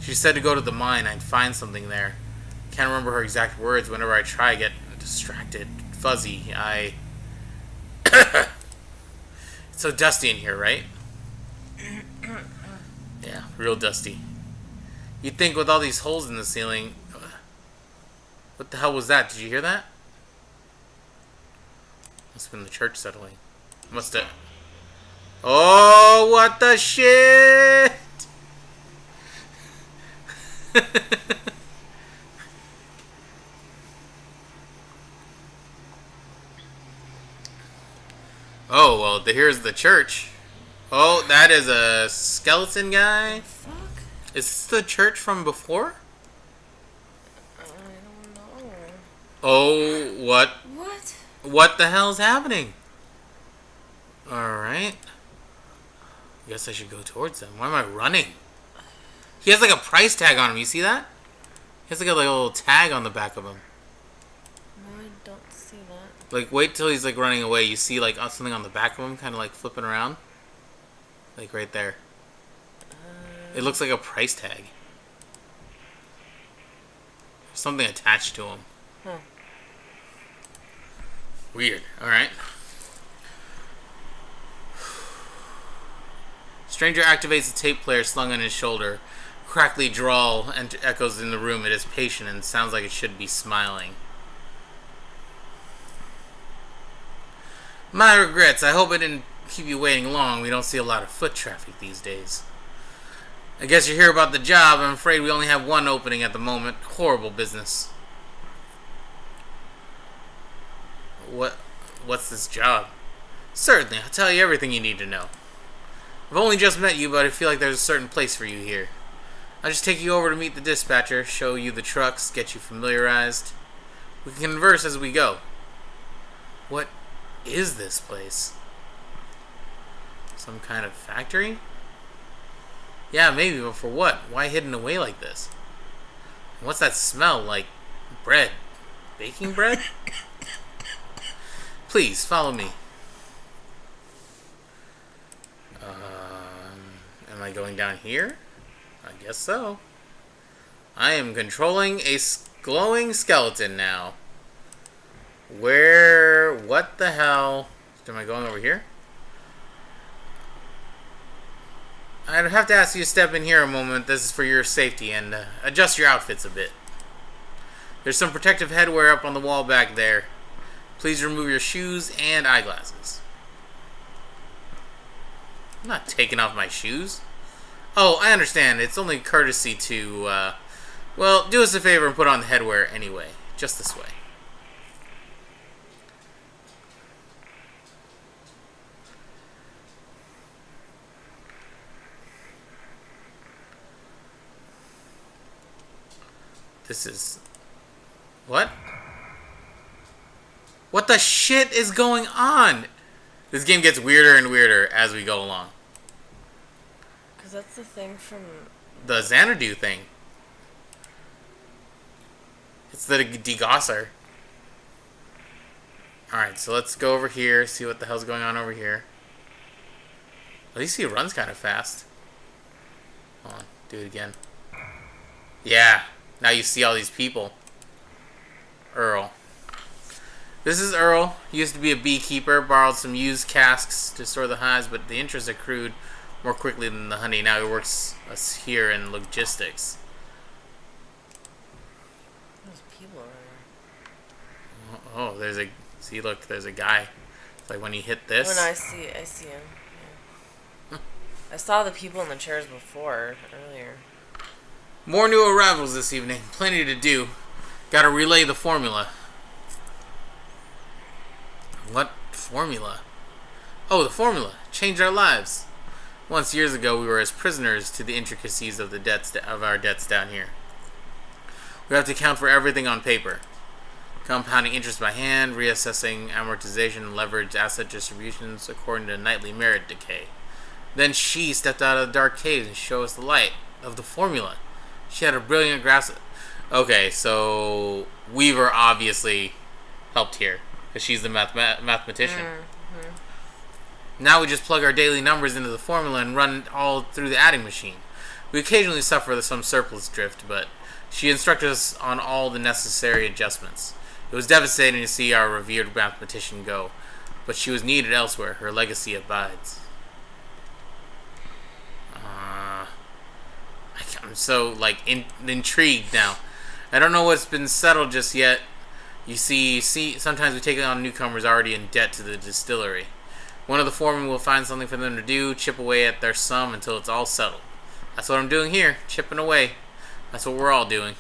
She said to go to the mine. I'd find something there. Can't remember her exact words. Whenever I try, I get distracted, fuzzy. It's so dusty in here, right? Yeah, real dusty. You'd think with all these holes in the ceiling... What the hell was that? Did you hear that? Must have been the church settling. Must have... Oh, what the shit! Oh, well, here's the church. Oh, that is a skeleton guy. Fuck. Is this the church from before? I don't know. Oh, what? What? What the hell's happening? Alright. I guess I should go towards them. Why am I running? He has like a price tag on him. You see that? He has like a little tag on the back of him. No, I don't see that. Like, wait till he's like running away. You see like something on the back of him kind of like flipping around. Like right there. It looks like a price tag. Something attached to him. Huh. Weird. Alright. Stranger activates the tape player slung on his shoulder. Crackly drawl and echoes in the room. It is patient and sounds like it should be smiling. My regrets. I hope I didn't keep you waiting long. We don't see a lot of foot traffic these days. I guess you're here about the job. I'm afraid we only have one opening at the moment. Horrible business. What's this job? Certainly, I'll tell you everything you need to know. I've only just met you, but I feel like there's a certain place for you here. I'll just take you over to meet the dispatcher, show you the trucks, get you familiarized. We can converse as we go. What is this place? Some kind of factory? Yeah, maybe, but for what? Why hidden away like this? And what's that smell? Like bread? Baking bread? Please, follow me. Am I going down here? I guess so. I am controlling a glowing skeleton now. What the hell? Am I going over here? I'd have to ask you to step in here a moment. This is for your safety, and adjust your outfits a bit. There's some protective headwear up on the wall back there. Please remove your shoes and eyeglasses. I'm not taking off my shoes. Oh, I understand. It's only courtesy to, well, do us a favor and put on the headwear anyway. Just this way. This is... What? What the shit is going on? This game gets weirder and weirder as we go along. Because that's the thing from... The Xanadu thing. It's the degosser. Alright, so let's go over here, see what the hell's going on over here. At least he runs kind of fast. Hold on, do it again. Yeah, now you see all these people. Earl. This is Earl. He used to be a beekeeper, borrowed some used casks to store the hives, but the interest accrued more quickly than the honey. Now he works us here in logistics. There's people over there. Oh, there's a... See, look, there's a guy. It's like when you hit this... Oh, no, I see him. Yeah. I saw the people in the chairs before, earlier. More new arrivals this evening. Plenty to do. Gotta relay the formula. What formula? Oh, the formula. Changed our lives. Once years ago, we were as prisoners to the intricacies of our debts down here. We have to account for everything on paper. Compounding interest by hand, reassessing amortization and leverage asset distributions according to nightly merit decay. Then she stepped out of the dark caves and showed us the light of the formula. She had a brilliant grasp. Okay, so Weaver obviously helped here because she's the mathematician. Mm-hmm. Now we just plug our daily numbers into the formula and run it all through the adding machine. We occasionally suffer some surplus drift, but she instructed us on all the necessary adjustments. It was devastating to see our revered mathematician go, but she was needed elsewhere. Her legacy abides. I'm so, intrigued now. I don't know what's been settled just yet. You see, sometimes we take on newcomers already in debt to the distillery. One of the foremen will find something for them to do, chip away at their sum until it's all settled. That's what I'm doing here, chipping away. That's what we're all doing.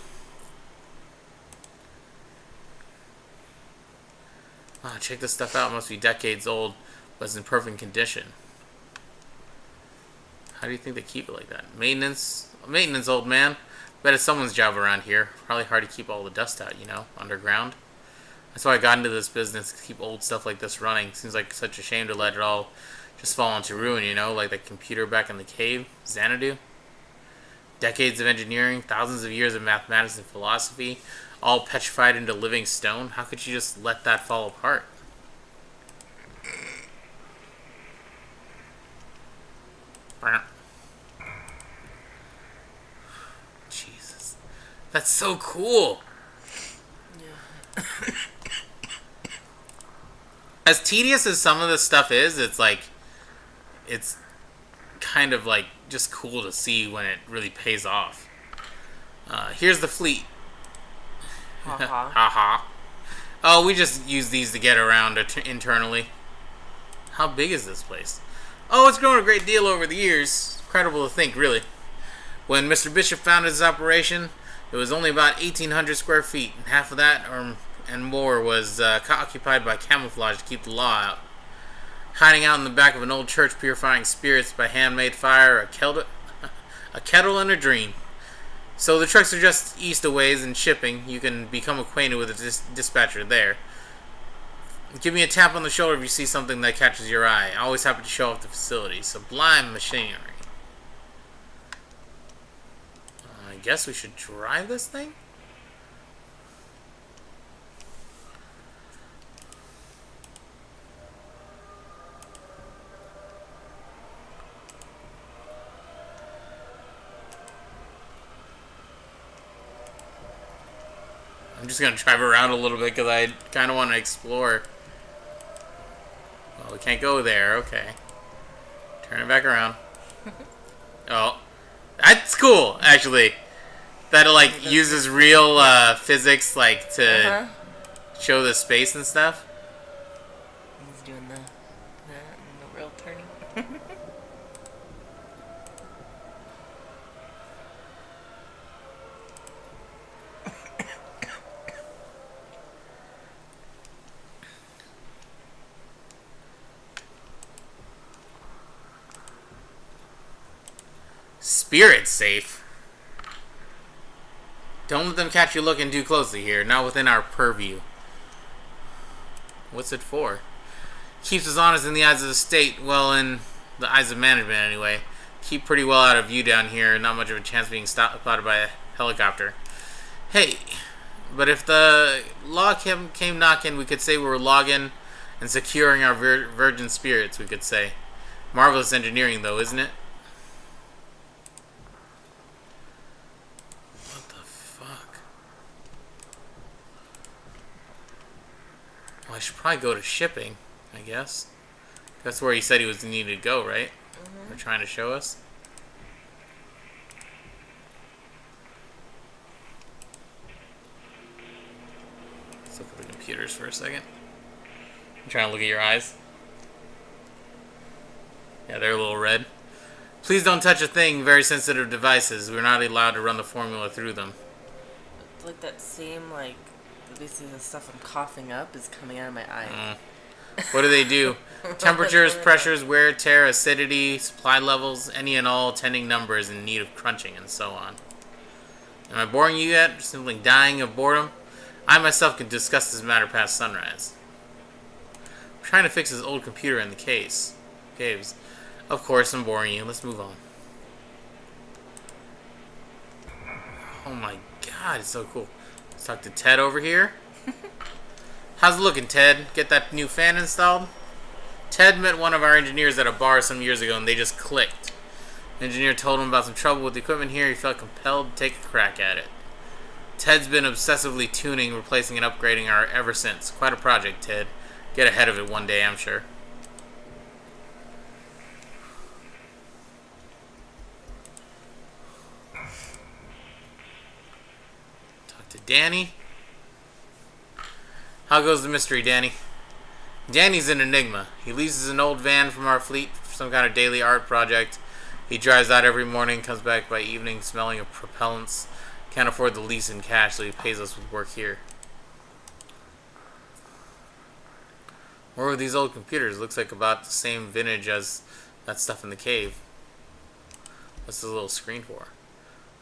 Oh, check this stuff out. It must be decades old, but it's in perfect condition. How do you think they keep it like that? Maintenance, old man. Bet it's someone's job around here. Probably hard to keep all the dust out, underground. That's why I got into this business, to keep old stuff like this running. Seems like such a shame to let it all just fall into ruin, like the computer back in the cave, Xanadu. Decades of engineering, thousands of years of mathematics and philosophy, all petrified into living stone. How could you just let that fall apart? Jesus. That's so cool. Yeah. As tedious as some of this stuff is, it's kind of just cool to see when it really pays off. Here's the fleet. Ha-ha. Ha-ha. Oh, we just use these to get around internally. How big is this place? Oh, it's grown a great deal over the years. Incredible to think, really. When Mr. Bishop founded his operation, it was only about 1,800 square feet, and half of that and more was occupied by camouflage to keep the law out. Hiding out in the back of an old church purifying spirits by handmade fire, a kettle and a dream. So the trucks are just east a ways and shipping. You can become acquainted with a dispatcher there. Give me a tap on the shoulder if you see something that catches your eye. Always happy to show off the facility. Sublime machinery. I guess we should drive this thing? I'm just going to drive around a little bit because I kind of want to explore. Well, we can't go there. Okay. Turn it back around. Oh. That's cool, actually. That it uses real physics to show the space and stuff. He's doing the real turning. Spirit safe. Don't let them catch you looking too closely here. Not within our purview. What's it for? Keeps us honest in the eyes of the state. Well, in the eyes of management, anyway. Keep pretty well out of view down here. Not much of a chance of being spotted by a helicopter. Hey, but if the law came knocking, we could say we were logging and securing our virgin spirits, we could say. Marvelous engineering, though, isn't it? What the fuck? Well, I should probably go to shipping, I guess. That's where he said he was needed to go, right? They're trying to show us. Let's look at the computers for a second. I'm trying to look at your eyes. Yeah, they're a little red. Please don't touch a thing. Very sensitive devices. We're not allowed to run the formula through them. It's like that same, like, basically the stuff I'm coughing up is coming out of my eye. What do they do? Temperatures, pressures, wear, tear, acidity, supply levels, any and all tending numbers in need of crunching, and so on. Am I boring you yet? Simply dying of boredom? I myself could discuss this matter past sunrise. I'm trying to fix this old computer in the caves. Of course, I'm boring you. Let's move on. Oh my god, it's so cool. Let's talk to Ted over here. How's it looking, Ted? Get that new fan installed? Ted met one of our engineers at a bar some years ago and they just clicked. The engineer told him about some trouble with the equipment here. He felt compelled to take a crack at it. Ted's been obsessively tuning, replacing and upgrading our ever since. Quite a project, Ted. Get ahead of it one day, I'm sure. Talk to Danny. How goes the mystery, Danny? Danny's an enigma. He leases an old van from our fleet for some kind of daily art project. He drives out every morning, comes back by evening smelling of propellants. Can't afford the lease in cash, so he pays us with work here. What were these old computers? Looks like about the same vintage as that stuff in the cave. What's this little screen for?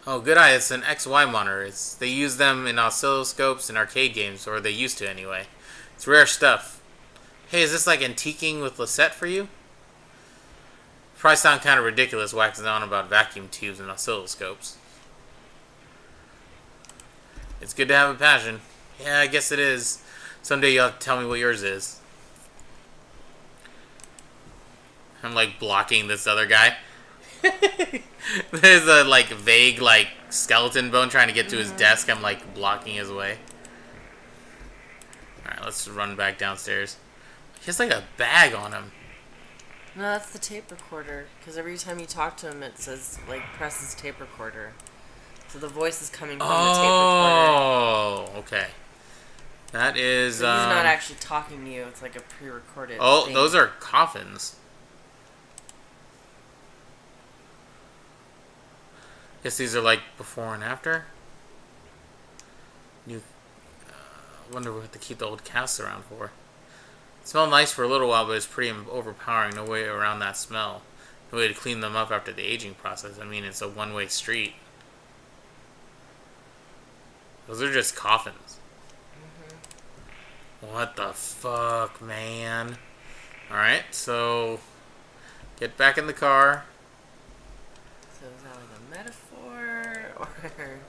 Oh, good eye. It's an XY monitor. They use them in oscilloscopes and arcade games, or they used to anyway. It's rare stuff. Hey, is this like antiquing with Lisette for you? Probably sound kind of ridiculous waxing on about vacuum tubes and oscilloscopes. It's good to have a passion. Yeah, I guess it is. Someday you'll have to tell me what yours is. I'm like blocking this other guy. There's a like vague like skeleton bone trying to get to his desk. I'm like blocking his way. Alright, let's run back downstairs. He has like a bag on him. No, that's the tape recorder. Because every time you talk to him, it says, like, press his tape recorder. So the voice is coming from the tape recorder. Oh, okay. That is, So he's not actually talking to you. It's like a pre-recorded thing. Those are coffins. Guess these are like before and after. New. Wonder what to keep the old casts around for. It smelled nice for a little while, but it's pretty overpowering. No way around that smell. No way to clean them up after the aging process. I mean, it's a one-way street. Those are just coffins. What the fuck, man? Alright, so get back in the car. So is that like a metaphor? Or...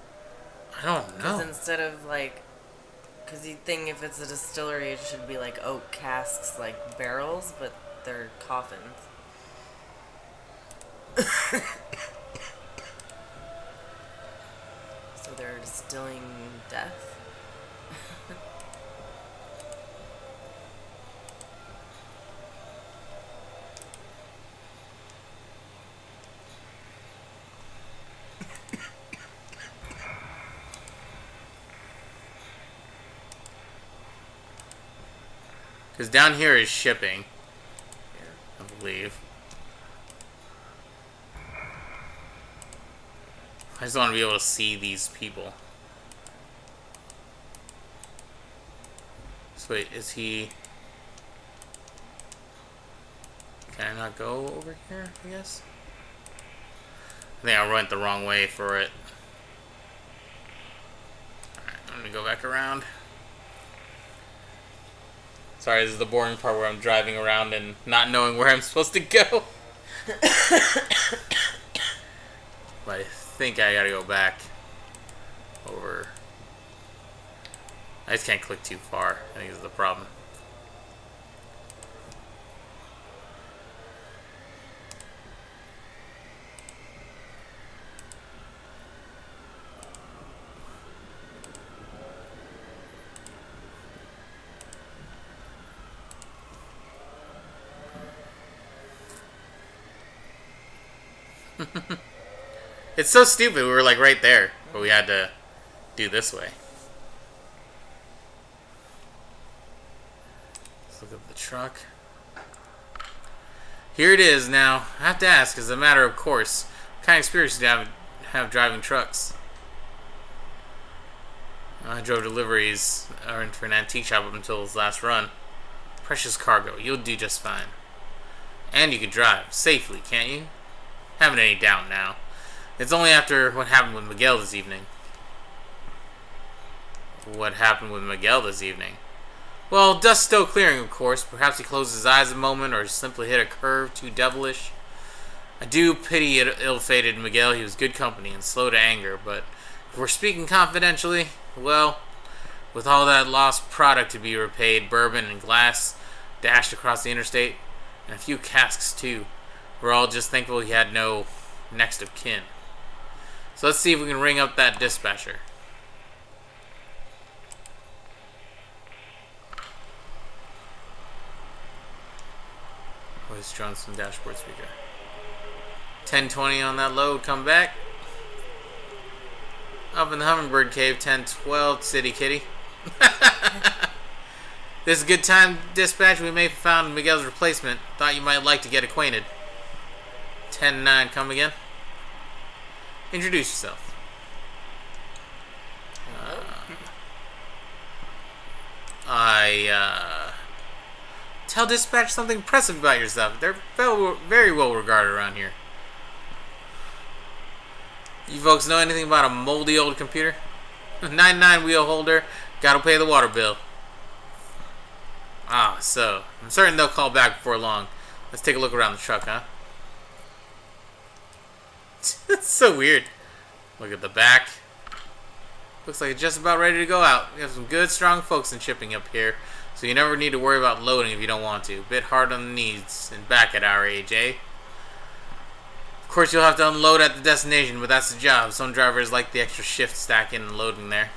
I don't know. Because instead of like... Because you'd think if it's a distillery, it should be like oak casks, like barrels, but they're coffins. So they're distilling death? Because down here is shipping. Yeah. I believe. I just want to be able to see these people. So wait, is he... Can I not go over here, I guess? I think I went the wrong way for it. Let me go back around. Sorry, this is the boring part where I'm driving around and not knowing where I'm supposed to go. But I think I gotta go back over. I just can't click too far. I think this is the problem. It's so stupid. We were like right there, but we had to do this way. Let's look at the truck. Here it is now. I have to ask, as a matter of course, what kind of experience do you have driving trucks? I drove deliveries for an antique shop up until his last run. Precious cargo. You'll do just fine. And you can drive safely, can't you? Haven't any doubt now. It's only after what happened with Miguel this evening. What happened with Miguel this evening? Well, dust still clearing, of course. Perhaps he closed his eyes a moment or simply hit a curve too devilish. I do pity ill-fated Miguel. He was good company and slow to anger, but if we're speaking confidentially, well, with all that lost product to be repaid, bourbon and glass dashed across the interstate, and a few casks too, we're all just thankful he had no next of kin. So let's see if we can ring up that dispatcher. Voice Johnson dashboard speaker. 1020 on that load, come back. Up in the Hummingbird Cave, 1012, City Kitty. This is a good time, dispatch. We may have found Miguel's replacement. Thought you might like to get acquainted. 10-9, come again. Introduce yourself. Tell dispatch something impressive about yourself. They're very well regarded around here. You folks know anything about a moldy old computer? 99 wheel holder. Gotta pay the water bill. Ah, so. I'm certain they'll call back before long. Let's take a look around the truck, huh? It's so weird. Look at the back. Looks like it's just about ready to go out. We have some good, strong folks in shipping up here, so you never need to worry about loading if you don't want to. Bit hard on the knees and back at our age, eh? Of course, you'll have to unload at the destination, but that's the job. Some drivers like the extra shift stacking and loading there.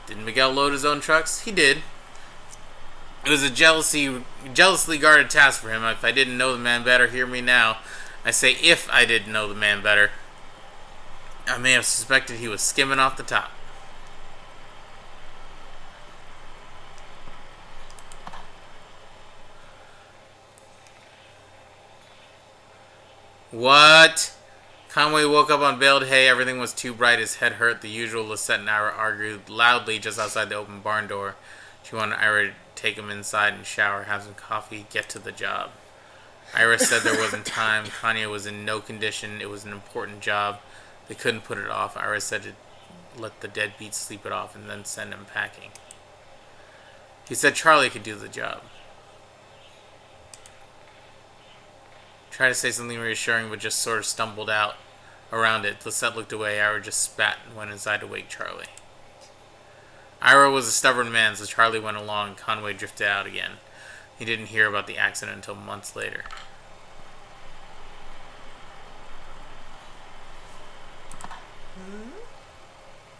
Didn't Miguel load his own trucks? He did. It was a jealously guarded task for him. If I didn't know the man better, hear me now. I say if I didn't know the man better, I may have suspected he was skimming off the top. What? Conway woke up on baled hay. Everything was too bright. His head hurt. The usual Lisette and Ira argued loudly just outside the open barn door. She wanted Ira to take him inside and shower, have some coffee, get to the job. Ira said there wasn't time. Kanye was in no condition. It was an important job. They couldn't put it off. Ira said to let the deadbeat sleep it off and then send him packing. He said Charlie could do the job. Tried to say something reassuring, but just sort of stumbled out around it. Lisette looked away. Ira just spat and went inside to wake Charlie. Ira was a stubborn man, so Charlie went along and Conway drifted out again. He didn't hear about the accident until months later.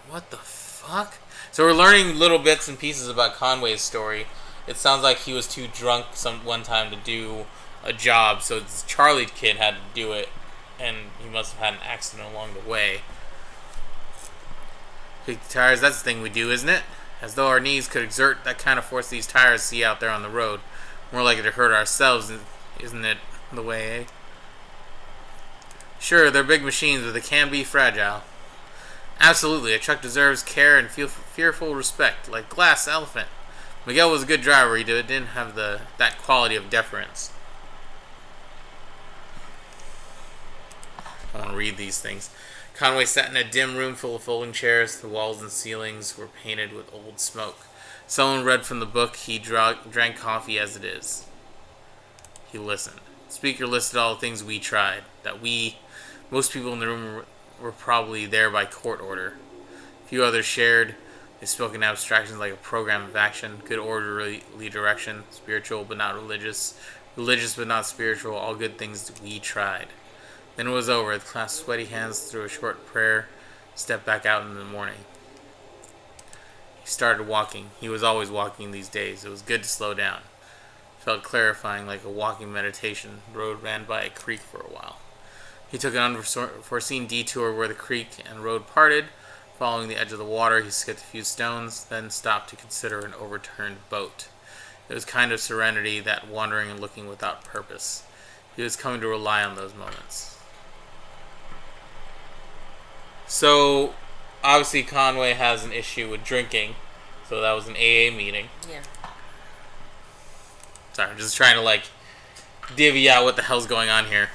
What the fuck? So we're learning little bits and pieces about Conway's story. It sounds like he was too drunk one time to do a job, so this Charlie kid had to do it, and he must have had an accident along the way. Kick the tires, that's the thing we do, isn't it? As though our knees could exert that kind of force these tires see out there on the road. More likely to hurt ourselves, isn't it the way, eh? Sure, they're big machines, but they can be fragile. Absolutely, a truck deserves care and fearful respect, like Glass Elephant. Miguel was a good driver, he didn't have that quality of deference. I want to read these things. Conway sat in a dim room full of folding chairs. The walls and ceilings were painted with old smoke. Someone read from the book. He drank coffee as it is. He listened. The speaker listed all the things we tried. Most people in the room were probably there by court order. A few others shared. They spoke in abstractions like a program of action, good orderly direction, spiritual but not religious, religious but not spiritual, all good things we tried. Then it was over. The clasped sweaty hands through a short prayer, stepped back out in the morning. He started walking. He was always walking these days. It was good to slow down. It felt clarifying like a walking meditation. The road ran by a creek for a while. He took an unforeseen detour where the creek and road parted. Following the edge of the water, he skipped a few stones, then stopped to consider an overturned boat. It was kind of serenity, that wandering and looking without purpose. He was coming to rely on those moments. So, obviously Conway has an issue with drinking. So that was an AA meeting. Yeah. Sorry, I'm just trying to divvy out what the hell's going on here.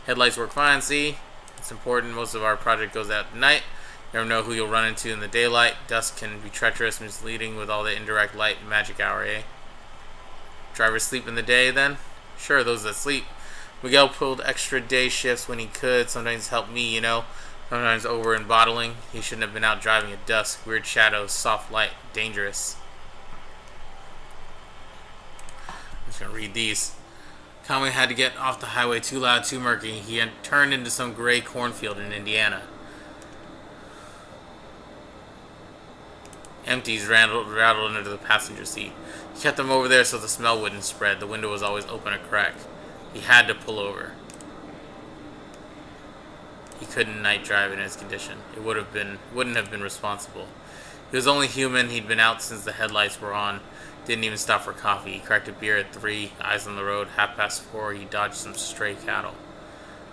Headlights work fine, see? It's important. Most of our project goes out at night. You never know who you'll run into in the daylight. Dusk can be treacherous, misleading with all the indirect light and magic hour, eh? Drivers sleep in the day, then? Sure, those that sleep. Miguel pulled extra day shifts when he could. Sometimes helped me, Sometimes over and bottling. He shouldn't have been out driving at dusk. Weird shadows, soft light, dangerous. I'm just going to read these. Conway had to get off the highway, too loud, too murky. He had turned into some gray cornfield in Indiana. Empties rattled under the passenger seat. He kept them over there so the smell wouldn't spread. The window was always open a crack. He had to pull over. He couldn't night drive in his condition. It wouldn't have been responsible. He was only human. He'd been out since the headlights were on. Didn't even stop for coffee. He cracked a beer at 3, eyes on the road. 4:30, he dodged some stray cattle.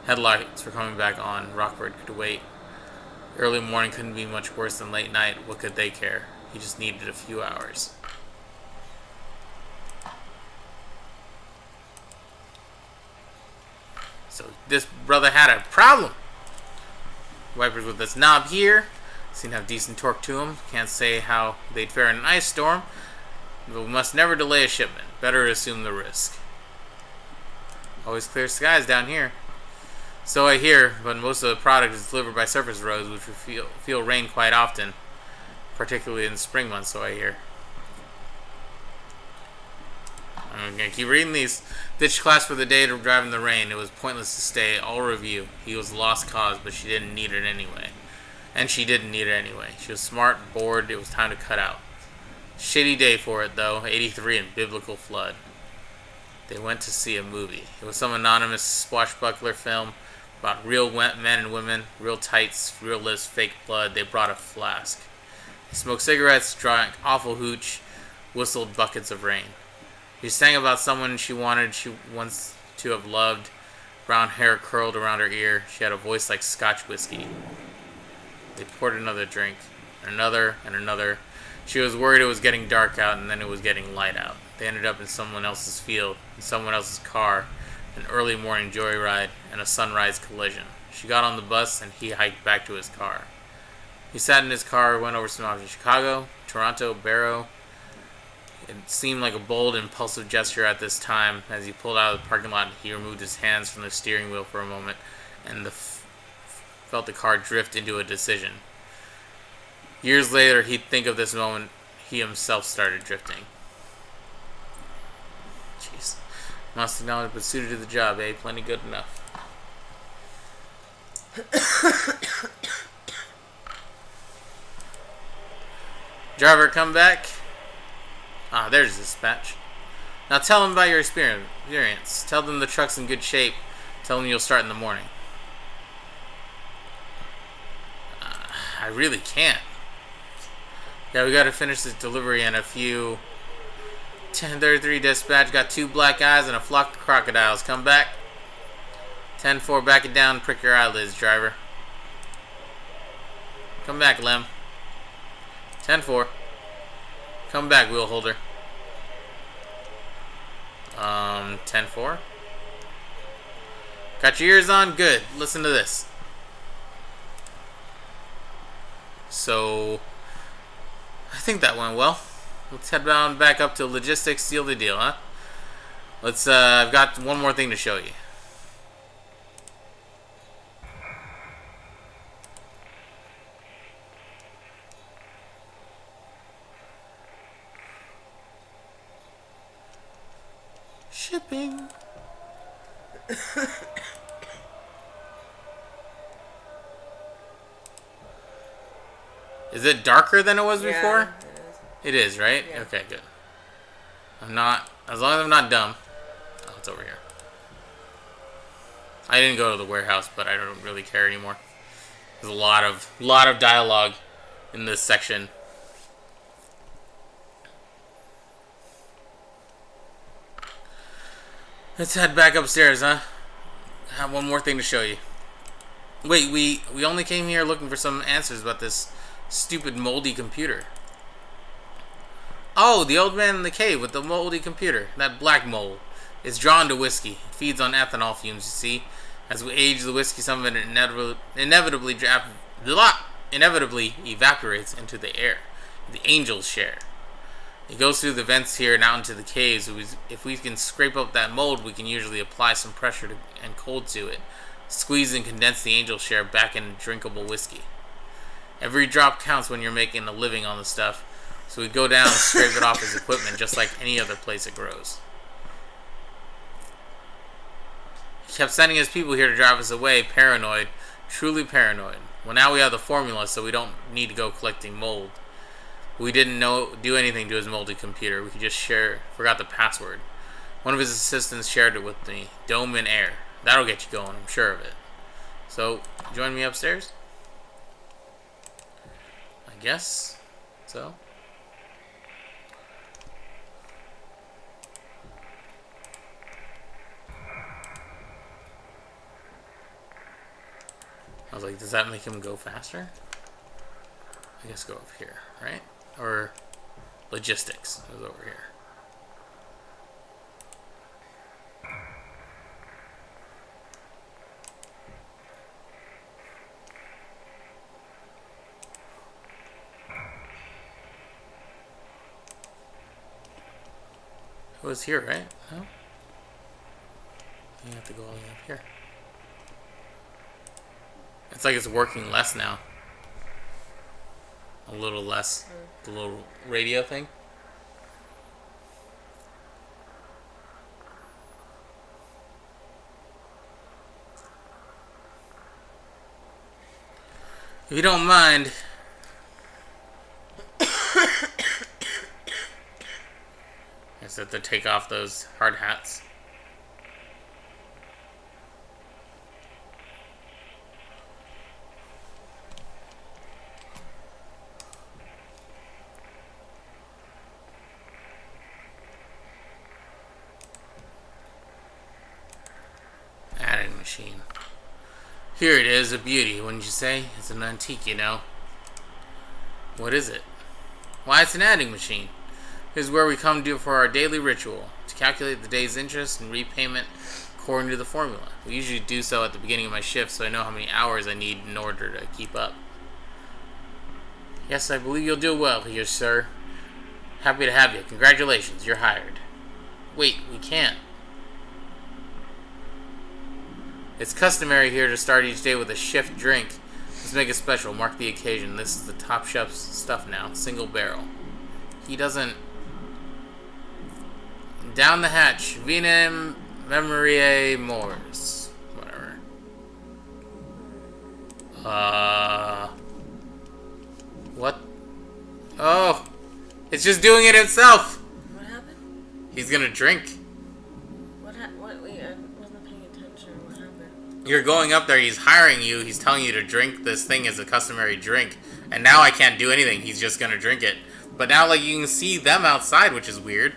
Headlights were coming back on. Rockford could wait. Early morning couldn't be much worse than late night. What could they care? He just needed a few hours. So this brother had a problem. Wipers with this knob here. Seemed to have decent torque to them. Can't say how they'd fare in an ice storm. But we must never delay a shipment. Better assume the risk. Always clear skies down here. So I hear, but most of the product is delivered by surface roads, which we feel rain quite often. Particularly in the spring months, so I hear. I'm going to keep reading these. Ditched class for the day to drive in the rain. It was pointless to stay. All review. He was a lost cause, but she didn't need it anyway. And she didn't need it anyway. She was smart, bored. It was time to cut out. Shitty day for it, though. 83 and biblical flood. They went to see a movie. It was some anonymous swashbuckler film about real men and women, real tights, real lips, fake blood. They brought a flask. They smoked cigarettes, drank awful hooch, whistled buckets of rain. She sang about someone she once to have loved. Brown hair curled around her ear. She had a voice like Scotch whiskey. They poured another drink, and another, and another. She was worried it was getting dark out, and then it was getting light out. They ended up in someone else's field, in someone else's car, an early morning joyride, and a sunrise collision. She got on the bus, and he hiked back to his car. He sat in his car, went over some options: Chicago, Toronto, Barrow. It seemed like a bold, impulsive gesture at this time. As he pulled out of the parking lot, he removed his hands from the steering wheel for a moment, and felt the car drift into a decision. Years later, he'd think of this moment. He himself started drifting. Jeez. Must acknowledge, but suited to the job, eh? Plenty good enough. Driver, come back. Ah, there's dispatch. Now tell them about your experience. Tell them the truck's in good shape. Tell them you'll start in the morning. I really can't. Yeah, we gotta finish this delivery in a few. 10:33 dispatch. Got 2 black eyes and a flock of crocodiles. Come back. 10-4, back it down. Prick your eyelids, driver. Come back, Lem. 10-4. Come back, wheel holder. 10-4. Got your ears on? Good. Listen to this. So I think that went well. Let's head down back up to logistics, seal the deal, huh? Let's, I've got one more thing to show you. Shipping. Is it darker than it was before? It is. It is, right? Yeah. Okay, good. I'm not, as long as I'm not dumb. Oh, it's over here. I didn't go to the warehouse, but I don't really care anymore. There's a lot of dialogue in this section. Let's head back upstairs, huh? I have one more thing to show you. Wait, we only came here looking for some answers about this stupid moldy computer. Oh, the old man in the cave with the moldy computer. That black mold. It's drawn to whiskey. It feeds on ethanol fumes, you see. As we age the whiskey, some of it inevitably evaporates into the air. The angels share. It goes through the vents here and out into the caves. If we can scrape up that mold, we can usually apply some pressure and cold to it. Squeeze and condense the angel share back into drinkable whiskey. Every drop counts when you're making a living on the stuff. So we go down and scrape it off as equipment, just like any other place it grows. He kept sending his people here to drive us away, paranoid, truly paranoid. Well, now we have the formula, so we don't need to go collecting mold. We didn't do anything to his moldy computer. We could just forgot the password. One of his assistants shared it with me. Dome and air. That'll get you going, I'm sure of it. So, join me upstairs? I guess so. I was like, does that make him go faster? I guess go over here, right? Or logistics is over here. It was here, right? No? You have to go all the way up here. It's like it's working less now. A little less. The little radio thing. If you don't mind. I said to take off those hard hats. Adding machine. Here it is, a beauty, wouldn't you say? It's an antique, you know. What is it? Why, it's an adding machine. Here's where we come to for our daily ritual, to calculate the day's interest and repayment according to the formula. We usually do so at the beginning of my shift, so I know how many hours I need in order to keep up. Yes, I believe you'll do well here, sir. Happy to have you. Congratulations, you're hired. Wait, we can't. It's customary here to start each day with a shift drink. Let's make it special. Mark the occasion. This is the top shelf stuff now. Single barrel. He doesn't... Down the hatch. Vina Memoriae Mors. Whatever. What? Oh! It's just doing it itself! What happened? He's gonna drink. Wait, I wasn't paying attention. What happened? You're going up there, he's hiring you, he's telling you to drink this thing as a customary drink. And now I can't do anything, he's just gonna drink it. But now, like, you can see them outside, which is weird.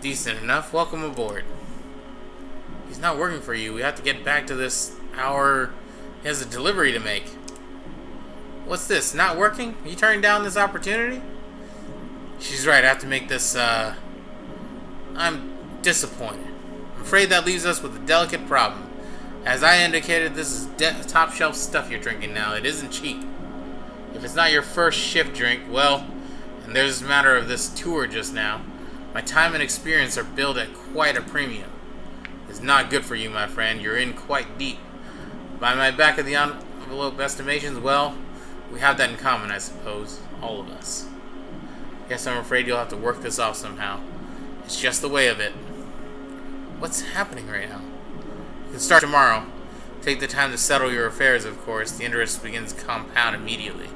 Decent enough, welcome aboard. He's not working for you, we have to get back to this hour. He has a delivery to make. What's this, not working? Are you turning down this opportunity? She's right, I have to make this, I'm disappointed. I'm afraid that leaves us with a delicate problem. As I indicated, this is top shelf stuff you're drinking now. It isn't cheap. If it's not your first shift drink, well, and there's a matter of this tour just now, my time and experience are billed at quite a premium. It's not good for you, my friend. You're in quite deep. By my back of the envelope estimations, well, we have that in common, I suppose. All of us. Guess I'm afraid you'll have to work this off somehow. It's just the way of it. What's happening right now? You can start tomorrow. Take the time to settle your affairs, of course. The interest begins to compound immediately.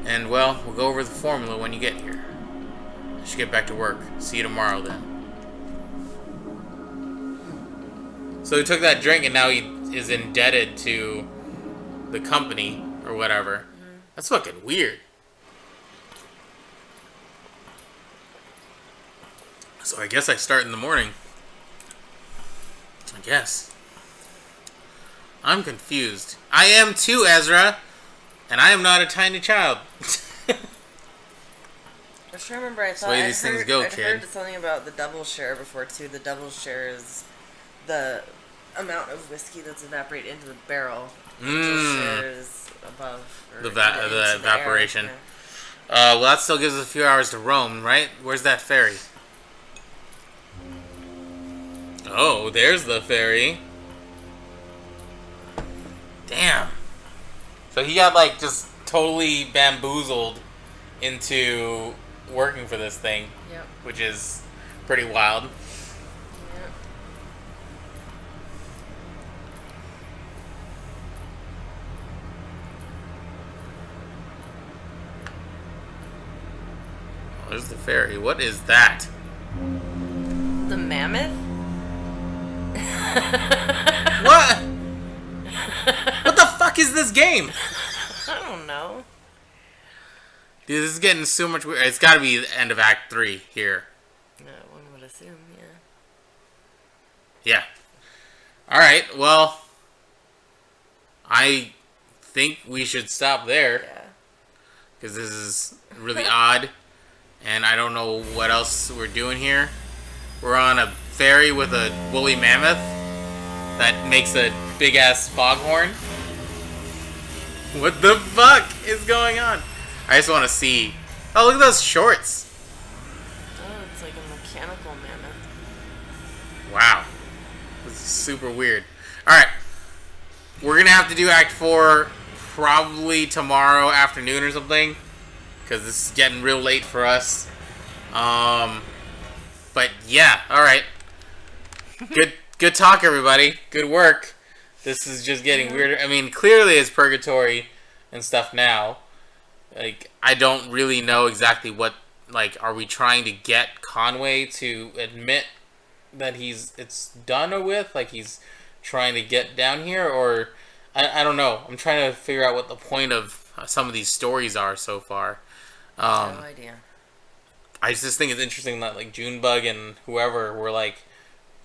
And, well, we'll go over the formula when you get here. I should get back to work. See you tomorrow, then. So he took that drink and now he is indebted to the company or whatever. That's fucking weird. So I guess I start in the morning. I guess. I'm confused. I am too, Ezra. And I am not a tiny child. I just remember I thought way these things go, I'd kid. heard something about the double share before too. The double share is the amount of whiskey that's evaporated into the barrel. The share is above or The into the evaporation. air. Yeah. Well, that still gives us a few hours to roam, right? Where's that ferry? Oh, there's the ferry. Damn. So he got, like, just totally bamboozled into working for this thing. Yep. Which is pretty wild. Yep. Oh, there's the ferry. What is that? The mammoth? What? What the fuck is this game? I don't know. Dude, this is getting so much weird. It's gotta be the end of Act 3 here. One would assume, yeah. Yeah. Alright, well, I think we should stop there. Yeah. Because this is really odd. And I don't know what else we're doing here. We're on a ferry with a woolly mammoth that makes a big-ass foghorn. What the fuck is going on? I just want to see. Oh, look at those shorts. Oh, it's like a mechanical mammoth. Wow. This is super weird. Alright. We're going to have to do Act 4 probably tomorrow afternoon or something. Because this is getting real late for us. But yeah, alright. Good talk, everybody. Good work. This is just getting weirder. I mean, clearly it's purgatory and stuff now. Like, I don't really know exactly what, like, are we trying to get Conway to admit that it's done with? Like, he's trying to get down here? Or, I don't know. I'm trying to figure out what the point of some of these stories are so far. No idea. I just think it's interesting that, like, Junebug and whoever were, like,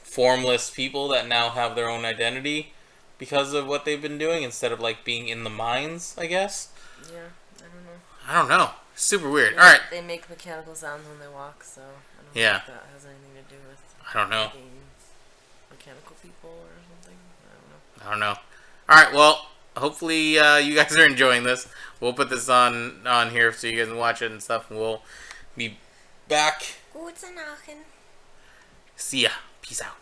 formless people that now have their own identity because of what they've been doing instead of, like, being in the mines, I guess. Yeah, I don't know. I don't know. Super weird. They, Alright. They make mechanical sounds when they walk, so I don't Yeah. know if that has anything to do with I don't know. being mechanical people or something. I don't know. I don't know. Alright, well, hopefully you guys are enjoying this. We'll put this on here so you guys can watch it and stuff, and we'll be back. Guten Nacht. See ya. Peace out.